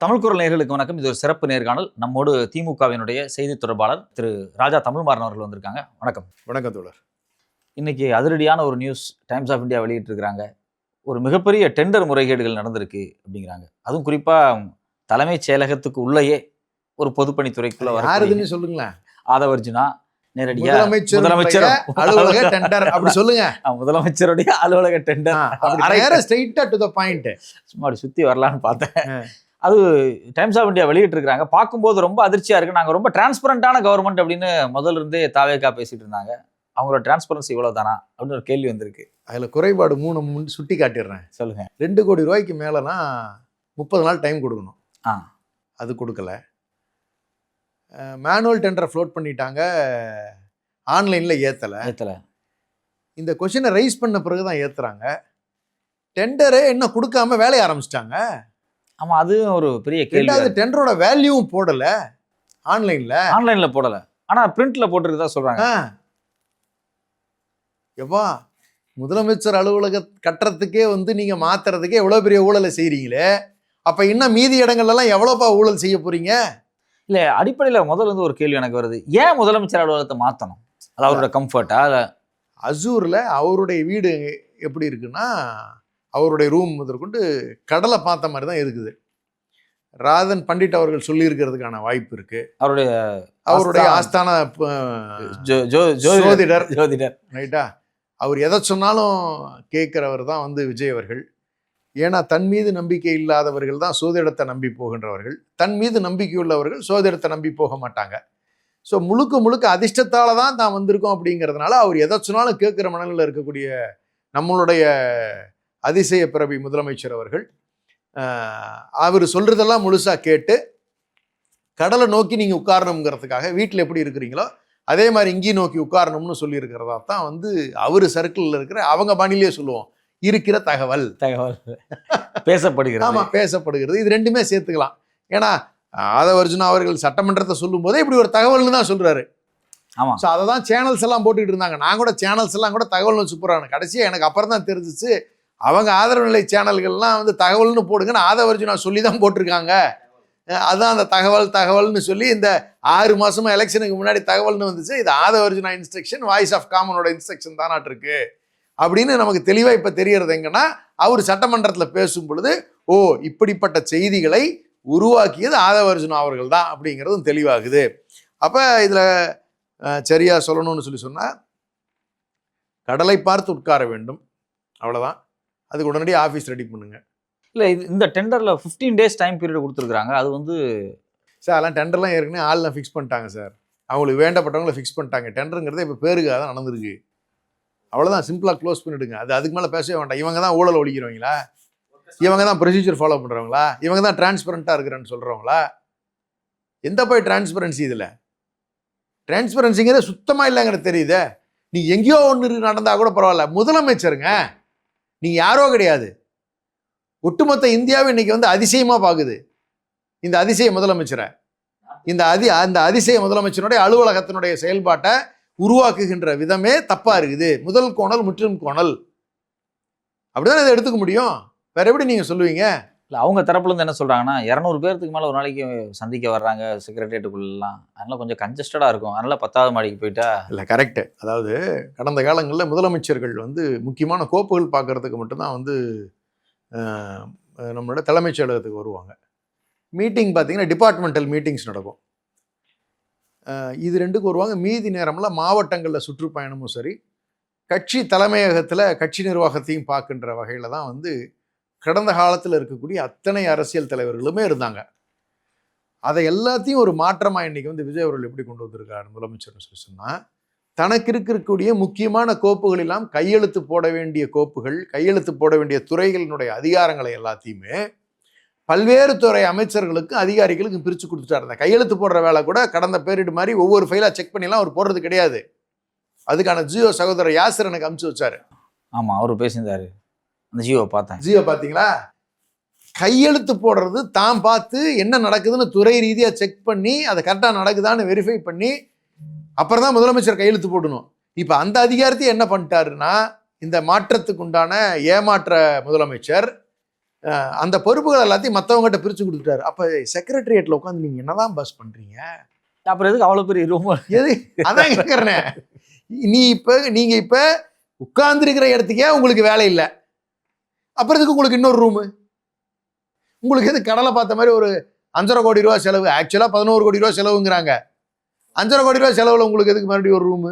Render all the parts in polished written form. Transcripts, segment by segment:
தமிழ் குரல் நேயர்களுக்கு வணக்கம். இது ஒரு சிறப்பு நேர்காணல். நம்மோடு திமுகவினுடைய செய்தி தொடர்பாளர் திரு ராஜா தமிழ்மாறன் அவர்கள் வந்திருக்காங்க. வணக்கம். வணக்கம் தோழர். இன்னைக்கு அதிரடியான ஒரு நியூஸ் டைம்ஸ் ஆஃப் இந்தியா வெளியிட்டிருக்கிறாங்க. ஒரு மிகப்பெரிய டெண்டர் முறைகேடுகள் நடந்திருக்கு அப்படிங்கிறாங்க. அதுவும் குறிப்பா தலைமைச் செயலகத்துக்கு உள்ளேயே ஒரு பொதுப்பணித்துறைக்குள்ள யாருதுன்னு சொல்லுங்களேன். ஆதவர்ஜுனா நேரடியா முதலமைச்சர் அலுவலக டெண்டர் அப்படி சொல்லுங்க. முதலமைச்சருடைய அலுவலக டெண்டர் ஸ்ட்ரைட்டா டு தி பாயிண்ட். சும்மா அப்படி சுத்தி வரலான்னு பார்த்தேன். அது டைம்ஸ் ஆஃப் இந்தியா வெளியிட்டு இருக்காங்க. பார்க்கும்போது ரொம்ப அதிர்ச்சியா இருக்கு. நாங்க ரொம்ப டிரான்ஸ்பரண்டான கவர்மெண்ட் அப்படின்னு முதல்ல இருந்தே தாவேகா பேசிட்டு இருந்தாங்க. அவங்களோட டிரான்ஸ்பரன்சி இவ்வளவு தானா அப்படின்னு ஒரு கேள்வி வந்திருக்கு. அதுல குறைபாடு 3 சுட்டி காட்டிடுறேன். சொல்லுங்க. 2 கோடி ரூபாய்க்கு மேலனா 30 நாள் டைம் கொடுக்கணும். அது கொடுக்கல. மேனுவல் டெண்டரை ஃப்ளோட் பண்ணிட்டாங்க. ஆன்லைன்ல ஏத்தல. இந்த கொஸ்டினை ரைஸ் பண்ண பிறகுதான் ஏத்துறாங்க. டெண்டரே என்ன கொடுக்காம வேலைய ஆரம்பிச்சிட்டாங்க. ஆமா, அது ஒரு பெரிய கேள்வி. டெண்டரோட வேல்யூவும் போடல. ஆன்லைன்ல போடல. ஆனா பிரிண்ட்ல போட்டுருக்கதா சொல்றாங்க. எப்பா முதலமைச்சர் அலுவலக கட்டுறதுக்கே நீங்க மாத்துறதுக்கே எவ்வளவு பெரிய ஊழலை செய்றீங்களே, அப்ப இன்னும் மீதி இடங்கள்லாம் எவ்வளவுப்பா ஊழல் செய்ய போறீங்க? இல்ல, அடிப்படையில முதல்ல ஒரு கேள்வி எனக்கு வருது. ஏன் முதலமைச்சர் அலுவலகத்தை மாத்தணும்? அது அவரோட கம்ஃபர்ட்டா? அசூர்ல அவருடைய வீடு எப்படி இருக்குன்னா, அவருடைய ரூம் முதற்கொண்டு கடலை பார்த்த மாதிரி தான் இருக்குது. ராதன் பண்டிட் அவர்கள் சொல்லி இருக்கிறதுக்கான வாய்ப்பு இருக்கு. அவருடைய ஆஸ்தான ஜோதிடர் ரைட்டா. அவர் எதை சொன்னாலும் கேட்கிறவர் தான் விஜய் அவர்கள். ஏன்னா தன் மீது நம்பிக்கை இல்லாதவர்கள் தான் சோதிடத்தை நம்பி போகின்றவர்கள். தன் மீது நம்பிக்கை உள்ளவர்கள் சோதிடத்தை நம்பி போக மாட்டாங்க. ஸோ முழுக்க அதிர்ஷ்டத்தால தான் வந்திருக்கோம் அப்படிங்கிறதுனால அவர் எதை சொன்னாலும் கேட்குற மனநிலையில் இருக்கக்கூடிய நம்மளுடைய அதிசய பிறவி முதலமைச்சர் அவர்கள் அவர் சொல்றதெல்லாம் முழுசா கேட்டு கடலை நோக்கி நீங்க உட்காரணுங்கிறதுக்காக வீட்டில் எப்படி இருக்கிறீங்களோ அதே மாதிரி இங்கேயும் நோக்கி உட்காரணும்னு சொல்லி இருக்கிறதா தான் அவரு சர்க்கிளில் இருக்கிற அவங்க பாணிலேயே சொல்லுவோம் இருக்கிற தகவல் பேசப்படுகிறது. ஆமா, பேசப்படுகிறது. இது ரெண்டுமே சேர்த்துக்கலாம். ஏன்னா ஆதவர்ஜுனா அவர்கள் சட்டமன்றத்தை சொல்லும் போதே இப்படி ஒரு தகவல்னு தான் சொல்றாரு. ஆமா, ஸோ அதை தான் சேனல்ஸ் எல்லாம் போட்டுக்கிட்டு இருந்தாங்க. நான் கூட சேனல்ஸ் எல்லாம் கூட தகவல்னு சூப்பரான கடைசியாக எனக்கு அப்புறம் தான் தெரிஞ்சிச்சு அவங்க ஆதரவு நிலை சேனல்கள்லாம் தகவல்னு போடுங்கன்னு ஆதவர்ஜுனா சொல்லி தான் போட்டிருக்காங்க. அதுதான் அந்த தகவல்னு சொல்லி இந்த 6 மாசமா எலெக்ஷனுக்கு முன்னாடி தகவல்னு வந்துச்சு. இது ஆதவர்ஜுனா இன்ஸ்ட்ரக்ஷன், வாய்ஸ் ஆஃப் காமனோட இன்ஸ்ட்ரக்ஷன் தானாட்டு இருக்கு அப்படின்னு நமக்கு தெளிவாக இப்போ தெரியறது எங்கன்னா அவர் சட்டமன்றத்தில் பேசும் பொழுது இப்படிப்பட்ட செய்திகளை உருவாக்கியது ஆதவர்ஜுனா அவர்கள் தான் அப்படிங்கிறதும் தெளிவாகுது. அப்போ இதில் சரியா சொல்லணும்னு சொன்னா கடலை பார்த்து உட்கார வேண்டும், அவ்வளோதான். அதுக்கு உடனடியாக ஆஃபீஸ் ரெடி பண்ணுங்க. இல்லை, இந்த டெண்டரில் 15 days டைம் பீரியட் கொடுத்துருக்காங்க. அது சார் அதெல்லாம் டெண்டர்லாம் ஏற்கனவே ஆள்லாம் ஃபிக்ஸ் பண்ணிட்டாங்க சார். அவங்களுக்கு வேண்டப்பட்டவங்களை ஃபிக்ஸ் பண்ணிட்டாங்க. டெண்டருங்கிறத இப்போ பேருக்காக தான் நடந்திருக்கு. அவ்வளோதான், சிம்பிளாக க்ளோஸ் பண்ணிவிடுங்க. அதுக்கு மேலே பேசவே வேண்டாம். இவங்க தான் ஊழல் ஒழிக்கிறவங்களா? இவங்க தான் ப்ரொசீஜர் ஃபாலோ பண்ணுறவங்களா? இவங்க தான் டிரான்ஸ்பரண்ட்டாக இருக்கிறேன்னு சொல்கிறவங்களா? எந்த போய் டிரான்ஸ்பரன்சி? இதில் டிரான்ஸ்பரன்சிங்கிறது சுத்தமாக இல்லைங்கிறது தெரியுது. நீ எங்கேயோ ஒன்று நடந்தால் கூட பரவாயில்ல, முதலமைச்சருங்க, நீங்க யாரோ கிடையாது. ஒட்டுமொத்த இந்தியாவை இன்னைக்கு அதிசயமா பாக்குது இந்த அதிசய முதலமைச்சரை. அந்த அதிசய முதலமைச்சருடைய அலுவலகத்தினுடைய செயல்பாட்டை உருவாக்குகின்ற விதமே தப்பா இருக்குது. முதல் கோணல் முற்றிலும் கோணல் அப்படிதான் இதை எடுத்துக்க முடியும். வேற எப்படி நீங்க சொல்லுவீங்க? இல்லை, அவங்க தரப்புல இருந்து என்ன சொல்றாங்கன்னா 200 பேருக்கு மேல ஒரு நாளைக்கு சந்திக்க வர்றாங்க செக்ரட்டரியேட்டுக்குள்ளலாம். அதனால கொஞ்சம் கன்ஜஸ்டடா இருக்கும். அதனால 10வது மாடிக்கு போயிட்டா இல்லை, கரெக்ட். அதாவது கடந்த காலங்களில் முதலமைச்சர்கள் முக்கியமான கோப்புகள் பார்க்கறதுக்கு மட்டும்தான் நம்மளோட தலைமைச் செயலகத்துக்கு வருவாங்க. மீட்டிங் பார்த்தீங்கன்னா டிபார்ட்மெண்டல் மீட்டிங்ஸ் நடக்கும். இது 2க்கு வருவாங்க. மீதி நேரம்லாம் மாவட்டங்களில் சுற்றுப்பயணமும் சரி, கட்சி தலைமையகத்தில் கட்சி நிர்வாகத்தையும் பார்க்கின்ற வகையில் தான் கடந்த காலத்தில் இருக்கக்கூடிய அத்தனை அரசியல் தலைவர்களுமே இருந்தாங்க. அதை எல்லாத்தையும் ஒரு மாற்றமாக இன்னைக்கு விஜய் அவர்கள் எப்படி கொண்டு வந்திருக்காரு முதலமைச்சர்னு சொன்னால், தனக்கு இருக்கக்கூடிய முக்கியமான கோப்புகள் எல்லாம் கையெழுத்து போட வேண்டிய கோப்புகள், கையெழுத்து போட வேண்டிய துறைகளினுடைய அதிகாரங்களை எல்லாத்தையுமே பல்வேறு துறை அமைச்சர்களுக்கும் அதிகாரிகளுக்கும் பிரித்து கொடுத்துட்டாரு. அந்த கையெழுத்து போடுற வேலை கூட கடந்த பேரிடு மாதிரி ஒவ்வொரு ஃபைலாக செக் பண்ணிலாம் அவர் போடுறது கிடையாது. அதுக்கான ஜியோ சகோதரர் யாசர் எனக்கு அனுப்பிச்சு வச்சாரு. ஆமாம், அவர் பேசியிருந்தாரு. அந்த ஜியோ பார்த்தீங்களா? கையெழுத்து போடுறது தான் பார்த்து என்ன நடக்குதுன்னு துறை ரீதியாக செக் பண்ணி அதை கரெக்டாக நடக்குதான்னு வெரிஃபை பண்ணி அப்புறம் தான் முதலமைச்சர் கையெழுத்து போடணும். இப்போ அந்த அதிகாரத்தை என்ன பண்ணிட்டாருன்னா, இந்த மாற்றத்துக்கு உண்டான ஏமாற்ற முதலமைச்சர் அந்த பொறுப்புகள் எல்லாத்தையும் மற்றவங்ககிட்ட பிரித்து கொடுத்துட்டாரு. அப்போ செக்ரட்டரியேட்டில் உட்காந்து நீங்கள் என்னதான் பஸ் பண்ணுறீங்க? அப்புறம் எதுக்கு அவ்வளோ பெரிய ரூம்? எது அதான் கேட்குறேனே. நீங்கள் இப்போ உட்கார்ந்துருக்கிற இடத்துக்கே உங்களுக்கு வேலை இல்லை, அப்புறம் எதுக்கு உங்களுக்கு இன்னொரு ரூமு? உங்களுக்கு எது கடலை பார்த்த மாதிரி ஒரு 5.5 கோடி ரூபா செலவு, ஆக்சுவலாக 11 கோடி ரூபா செலவுங்கிறாங்க. 5.5 கோடி ரூபா செலவில் உங்களுக்கு எதுக்கு மறுபடியும் ஒரு ரூமு?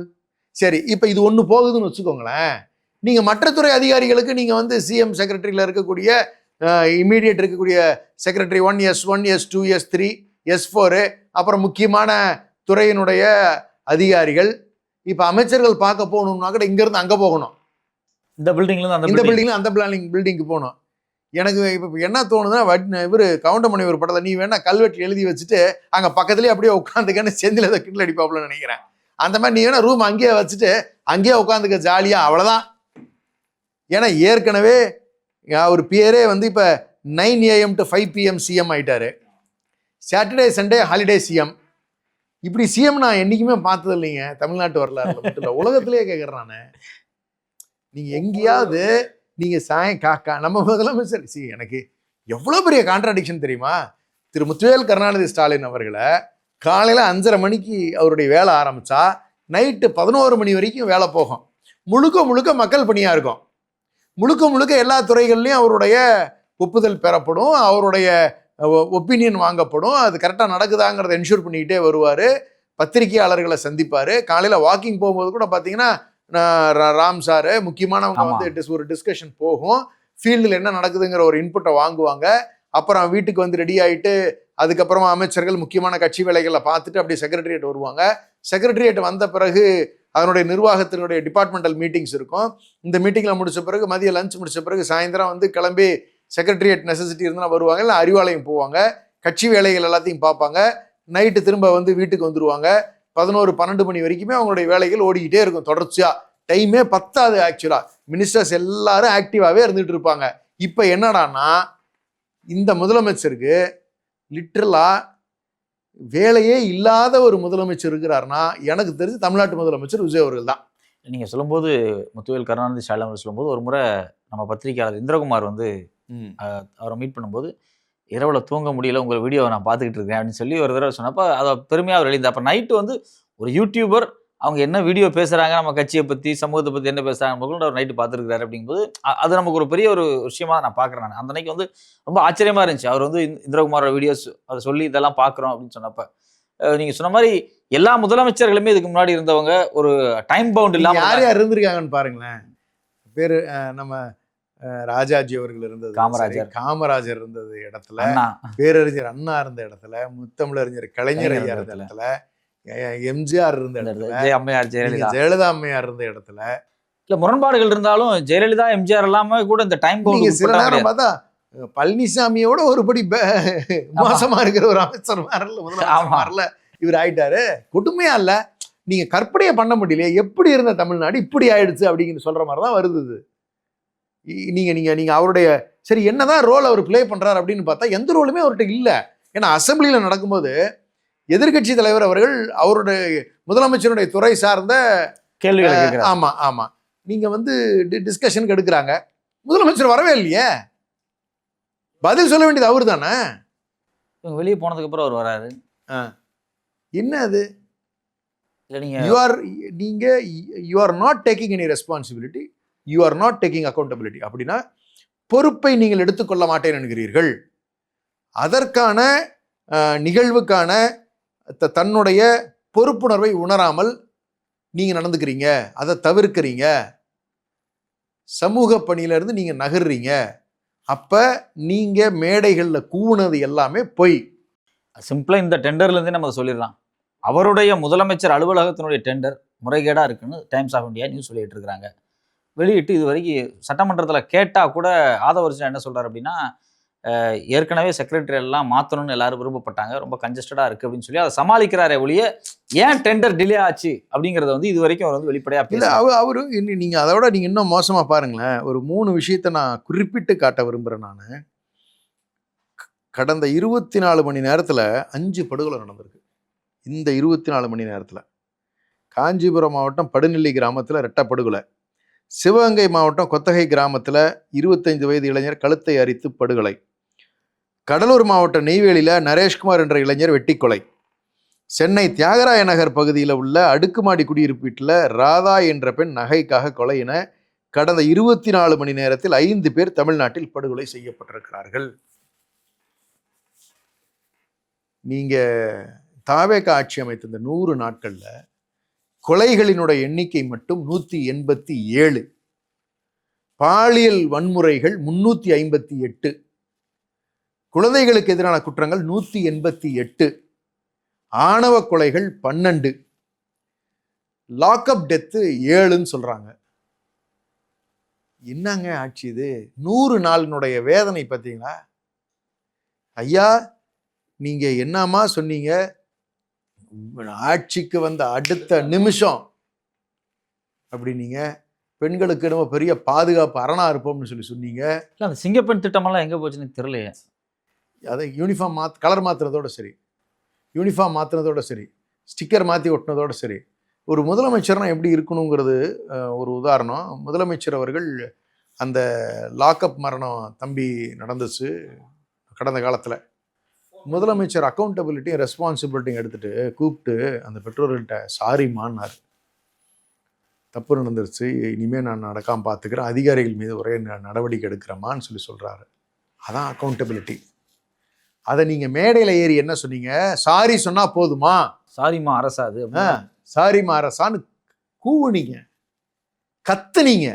சரி, இப்போ இது ஒன்று போகுதுன்னு வச்சுக்கோங்களேன். நீங்கள் மற்ற துறை அதிகாரிகளுக்கு நீங்கள் வந்து சிஎம் செக்ரட்டரியில் இருக்கக்கூடிய இம்மீடியட் இருக்கக்கூடிய secretary 1, S1, S2, S3, S4, அப்புறம் முக்கியமான துறையினுடைய அதிகாரிகள், இப்போ அமைச்சர்கள் பார்க்க போகணும்னா கூட இங்கேருந்து அங்கே போகணும், இந்த பில்டிங்லேருந்து இந்த பில்டிங்ல அந்த பில்டிங்க்கு போகணும். எனக்கு இப்போ என்ன தோணுதுன்னா, இவர் கவுண்டமணி ஒரு படத்தில் நீ வேணா கல்வெட்டு எழுதி வச்சுட்டு அங்கே பக்கத்துலேயே அப்படியே உட்காந்துக்கன்னு செந்தில் அதை கிண்டல் அடிப்பாப்புலன்னு நினைக்கிறேன். அந்த மாதிரி நீ வேணா ரூம் அங்கேயே வச்சுட்டு அங்கேயே உட்காந்துக்க ஜாலியாக, அவ்வளோதான். ஏன்னா ஏற்கனவே அவர் பேரே வந்து இப்போ 9 AM to 5 PM சிஎம் ஆயிட்டாரு. Saturday Sunday holiday CM. இப்படி சிஎம் நான் என்றைக்குமே பார்த்தது இல்லைங்க தமிழ்நாட்டு வரலாறுல மட்டும் இல்லை, உலகத்திலேயே கேட்குறேன் நான். நீங்கள் எங்கேயாவது நீங்கள் நம்ம முதலமைச்சர் எனக்கு எவ்வளோ பெரிய கான்ட்ராடிக்ஷன் தெரியுமா? திரு முத்துவேல் கருணாநிதி ஸ்டாலின் அவர்களை காலையில் 5:30 மணிக்கு அவருடைய வேலை ஆரம்பித்தா நைட்டு 11 மணி வரைக்கும் வேலை போகும். முழுக்க முழுக்க மக்கள் பணியாக இருக்கும். முழுக்க முழுக்க எல்லா துறைகள்லையும் அவருடைய ஒப்புதல் பெறப்படும், அவருடைய ஒப்பீனியன் வாங்கப்படும், அது கரெக்டாக நடக்குதாங்கிறத என்ஷூர் பண்ணிக்கிட்டே வருவார். பத்திரிகையாளர்களை சந்திப்பார். காலையில் வாக்கிங் போகும்போது கூட பார்த்தீங்கன்னா ராம் சாரு முக்கியமானவங்க வந்து ஒரு டிஸ்கஷன் போகும், ஃபீல்டில் என்ன நடக்குதுங்கிற ஒரு இன்புட்டை வாங்குவாங்க. அப்புறம் வீட்டுக்கு வந்து ரெடி ஆகிட்டு அதுக்கப்புறமா அமைச்சர்கள் முக்கியமான கட்சி வேலைகளை பார்த்துட்டு அப்படியே செக்ரட்டரியேட் வருவாங்க. செக்ரட்டரியேட் வந்த பிறகு அதனுடைய நிர்வாகத்தினுடைய டிபார்ட்மெண்டல் மீட்டிங்ஸ் இருக்கும். இந்த மீட்டிங்கில் முடிச்ச பிறகு மதியம் லஞ்ச் முடிச்ச பிறகு சாயந்தரம் வந்து கிளம்பி செக்ரட்டரியேட் நெசசிட்டி இருந்தால் வருவாங்க, இல்லை அறிவாலயம் போவாங்க, கட்சி வேலைகள் எல்லாத்தையும் பார்ப்பாங்க. நைட்டு திரும்ப வந்து வீட்டுக்கு வந்துடுவாங்க. 11-12 மணி வரைக்குமே அவங்களுடைய வேலைகள் ஓடிக்கிட்டே இருக்கும் தொடர்ச்சியாக. டைமே பத்தாது. ஆக்சுவலாக மினிஸ்டர்ஸ் எல்லாரும் ஆக்டிவாகவே இருந்துகிட்டு இருப்பாங்க. இப்போ என்னடான்னா இந்த முதலமைச்சருக்கு லிட்ரலாக வேலையே இல்லாத ஒரு முதலமைச்சர் இருக்கிறாருன்னா எனக்கு தெரிஞ்சு தமிழ்நாட்டு முதலமைச்சர் விஜய் அவர்கள் தான். நீங்கள் சொல்லும்போது முத்துவேல் கருணாநிதி ஸ்டாலின் அவர் சொல்லும்போது ஒரு முறை நம்ம பத்திரிகையாளர் இந்திரகுமார் வந்து அவரை மீட் பண்ணும்போது இரவில் தூங்க முடியல, உங்கள் வீடியோவை நான் பார்த்துக்கிட்டு இருக்கேன் அப்படின்னு சொல்லி ஒரு தடவை சொன்னப்போ அதை பெருமையாக அவர் எழுதி. அப்போ நைட்டு வந்து ஒரு யூடியூபர் அவங்க என்ன வீடியோ பேசுகிறாங்க, நம்ம கட்சியை பற்றி சமூகத்தை பற்றி என்ன பேசுகிறாங்க அவர் நைட்டு பார்த்துருக்காரு அப்படிங்கும்போது அது நமக்கு ஒரு பெரிய ஒரு விஷயமா நான் பார்க்குறேன். நான் அந்த அன்னைக்கு வந்து ரொம்ப ஆச்சரியமாக இருந்துச்சு. அவர் வந்து இந்திரகுமாரோட வீடியோஸ் அதை சொல்லி இதெல்லாம் பார்க்குறோம் அப்படின்னு சொன்னப்போ நீங்கள் சொன்ன மாதிரி எல்லா முதலமைச்சர்களுமே இதுக்கு முன்னாடி இருந்தவங்க ஒரு டைம் பவுண்ட் இல்லாமல் யார் யார் இருந்திருக்காங்கன்னு பாருங்களேன். பேர் நம்ம ராஜாஜி அவர்கள் இருந்தது, காமராஜர் இருந்தது இடத்துல, பேரறிஞர் அண்ணா இருந்த இடத்துல, முத்தமிழறிஞர் கலைஞர் ஐயா இருந்த இடத்துல, எம்ஜிஆர் இருந்த இடத்துல, ஜெயலலிதா அம்மையார் இருந்த இடத்துல. இல்ல முரண்பாடுகள் இருந்தாலும் ஜெயலலிதா எம்ஜிஆர் எல்லாமே கூட இந்த டைம் பவுண்ட் சில நேரம் பார்த்தா பழனிசாமியோட ஒருபடி மோசமா இருக்கிற ஒரு அமைச்சர் மாறல இவர் ஆயிட்டாரு. கொடுமையா இல்ல, நீங்க கற்பனையை பண்ண முடியல எப்படி இருந்த தமிழ்நாடு இப்படி ஆயிடுச்சு அப்படிங்கிற சொல்ற மாதிரிதான் வருது. நீங்க நீங்க நீங்க அவருடைய சரி என்னதான் ரோல் அவர் பிளே பண்றாரு அப்படின்னு பார்த்தா எந்த ரோலுமே அவர்கிட்ட இல்லை. ஏன்னா அசம்பிளியில நடக்கும்போது எதிர்கட்சி தலைவர் அவர்கள் அவருடைய முதலமைச்சருடைய துறை சார்ந்த கேள்விகள் ஆமா ஆமா நீங்க வந்து டிஸ்கஷனுக்கு எடுக்கிறாங்க, முதலமைச்சர் வரவே இல்லையே, பதில் சொல்ல வேண்டியது அவரு தானே. வெளியே போனதுக்கு அப்புறம் அவர் வராரு. என்ன அது? You are not taking any responsibility, you are not taking accountability. அப்படின்னா பொறுப்பை நீங்கள் எடுத்துக்கொள்ள மாட்டேன் என்கிறீர்கள். அதற்கான நிகழ்வுக்கான தன்னுடைய பொறுப்புணர்வை உணராமல் நீங்க நடந்துக்கிறீங்க, அதை தவிர்க்கிறீங்க, சமூக பணியிலிருந்து நீங்க நகர்றீங்க. அப்ப நீங்க மேடைகள்ல கூவுனது எல்லாமே பொய். சிம்பிளா இந்த டெண்டர்ல இருந்தே நம்ம சொல்லிடலாம். அவருடைய முதலமைச்சர் அலுவலகத்தினுடைய டெண்டர் முறைகேடா இருக்குன்னு டைம்ஸ் ஆஃப் இந்தியா நியூஸ் வெளியிட்டு இருக்காங்க. வெளியிட்டு இது வரைக்கும் சட்டமன்றத்தில் கேட்டால் கூட ஆதவர்ஜன் என்ன சொல்கிறார் அப்படின்னா, ஏற்கனவே செக்ரட்டரி எல்லாம் மாற்றணும்னு எல்லாரும் விரும்பப்பட்டாங்க, ரொம்ப கன்ஜஸ்டடாக இருக்குது அப்படின்னு சொல்லி அதை சமாளிக்கிறாரே ஒழிய ஏன் டெண்டர் டிலே ஆச்சு அப்படிங்கிறத வந்து இது வரைக்கும் அவர் வந்து வெளிப்படையாக இல்லை. அவரு நீங்கள் அதோட நீங்கள் இன்னும் மோசமாக பாருங்களேன். ஒரு 3 விஷயத்தை நான் குறிப்பிட்டு காட்ட விரும்புகிறேன். நான் கடந்த 24 மணி நேரத்தில் 5 படுகொலை நடந்திருக்கு. இந்த 24 மணி நேரத்தில் காஞ்சிபுரம் மாவட்டம் படுநெல்லி கிராமத்தில் 2 படுகொலை, சிவகங்கை மாவட்டம் கொத்தகை கிராமத்தில் 25 வயது இளைஞர் கழுத்தை அரித்து படுகொலை. கடலூர் மாவட்டம் நெய்வேலியில் நரேஷ்குமார் என்ற இளைஞர் வெட்டிக்கொலை. சென்னை தியாகராய நகர் பகுதியில் உள்ள அடுக்குமாடி குடியிருப்பு வீட்டில் ராதா என்ற பெண் நகைக்காக கொலை என கடந்த 24 மணி நேரத்தில் 5 பேர் தமிழ்நாட்டில் படுகொலை செய்யப்பட்டிருக்கிறார்கள். நீங்க தாவேக ஆட்சி அமைத்த இந்த 100 நாட்கள்ல கொலைகளினுடைய எண்ணிக்கை மட்டும் 187, பாலியல் வன்முறைகள் 358, குழந்தைகளுக்கு எதிரான குற்றங்கள் 188, ஆணவ கொலைகள் 12, லாக்அப் டெத்து 7ன்னு சொல்றாங்க. என்னங்க ஆட்சி இது? 100 நாளினுடைய வேதனை பார்த்தீங்களா? ஐயா, நீங்க என்னமா சொன்னீங்க? ஆட்சிக்கு வந்த அடுத்த நிமிஷம் அப்படி நீங்க பெண்களுக்கு நம்ம பெரிய பாதுகாப்பு அரணா இருப்போம்னு சொன்னீங்க. இல்லை, அந்த சிங்கப்பெண் திட்டமெல்லாம் எங்கே போச்சுன்னு தெரியலையே. அதை யூனிஃபார்ம் கலர் மாற்றுறதோட சரி, யூனிஃபார்ம் மாற்றுறதோட சரி, ஸ்டிக்கர் மாற்றி ஒட்டினதோட சரி. ஒரு முதலமைச்சர்னா எப்படி இருக்கணுங்கிறது ஒரு உதாரணம். முதலமைச்சர் அவர்கள் அந்த லாக்அப் மரணம் தம்பி நடந்துச்சு கடந்த காலத்தில். முதலமைச்சர் அக்கௌண்டபிலிட்டியும் ரெஸ்பான்சிபிலிட்டியும் எடுத்துட்டு கூப்பிட்டு அந்த பெற்றோர்கள்ட்ட சாரிமான்னார். தப்பு நடந்துருச்சு, இனிமேல் நான் நடக்காமல் பார்த்துக்கிறேன், அதிகாரிகள் மீது ஒரே நடவடிக்கை எடுக்கிறேம்மான்னு சொல்கிறாரு. அதான் அக்கௌண்டபிலிட்டி. அதை நீங்கள் மேடையில் ஏறி என்ன சொன்னீங்க? சாரி சொன்னால் போதுமா? சாரிமா அரசா அது? சாரிமா அரசான்னு கூவுனீங்க, கத்துனீங்க.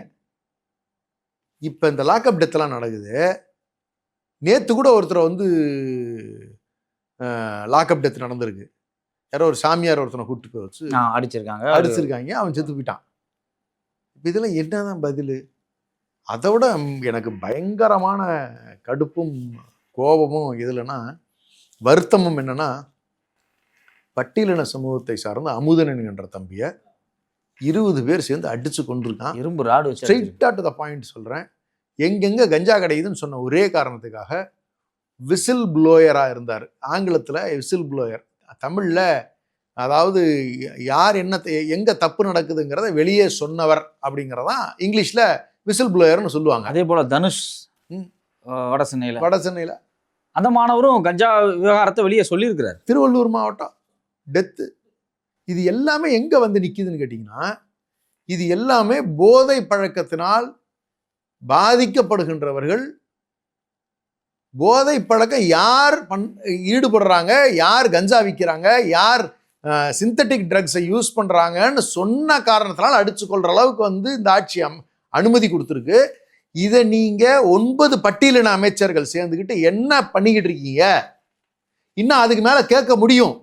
இப்போ இந்த லாக்அப் டெத்தெல்லாம் நடக்குது. நேற்று கூட ஒருத்தரை லாக்அப் டெத் நடந்திருக்கு. யாரோ ஒரு சாமியார் ஒருத்தனை கூப்பிட்டு போய் வச்சு அடிச்சிருக்காங்க, அவன் செத்து போயிட்டான். இப்போ இதெல்லாம் என்னதான் பதில்? அதை விட எனக்கு பயங்கரமான கடுப்பும் கோபமும் எதுலன்னா வருத்தமும் என்னன்னா, பட்டியலின சமூகத்தை சார்ந்த அமுதனன் என்ற தம்பியை 20 பேர் சேர்ந்து அடிச்சு கொண்டிருக்கான். இரும்பு ராடு வச்சு ஸ்ட்ரெயிட்டா டு த பாயிண்ட் சொல்றேன். எங்கெங்க கஞ்சா கிடைக்குதுன்னு சொன்ன ஒரே காரணத்துக்காக விசில் ப்ளோயராக இருந்தார். ஆங்கிலத்தில் விசில் ப்ளோயர், தமிழில் அதாவது யார் என்ன எங்கே தப்பு நடக்குதுங்கிறத வெளியே சொன்னவர் அப்படிங்கிறதான் இங்கிலீஷில் விசில் ப்ளோயர்னு சொல்லுவாங்க. அதே போல் தனுஷ் வட சென்னையில் அந்த மாணவரும் கஞ்சா விவகாரத்தை வெளியே சொல்லியிருக்கிறார். திருவள்ளூர் மாவட்டம் டெத்து. இது எல்லாமே எங்கே வந்து நிற்கிதுன்னு கேட்டிங்கன்னா, இது எல்லாமே போதை பழக்கத்தினால் பாதிக்கப்படுகின்றவர்கள். போதை பழக்கம் யார் ஈடுபடுறாங்க, யார் கஞ்சா விற்கிறாங்க, யார் சிந்தட்டிக் ட்ரக்ஸை யூஸ் பண்ணுறாங்கன்னு சொன்ன காரணத்தினால் அடிச்சு கொள்கிற அளவுக்கு இந்த ஆட்சி அனுமதி கொடுத்துருக்கு. இதை நீங்கள் 9 பட்டியலின அமைச்சர்கள் சேர்ந்துக்கிட்டு என்ன பண்ணிக்கிட்டு இருக்கீங்க? இன்னும் அதுக்கு மேலே கேட்க முடியும்.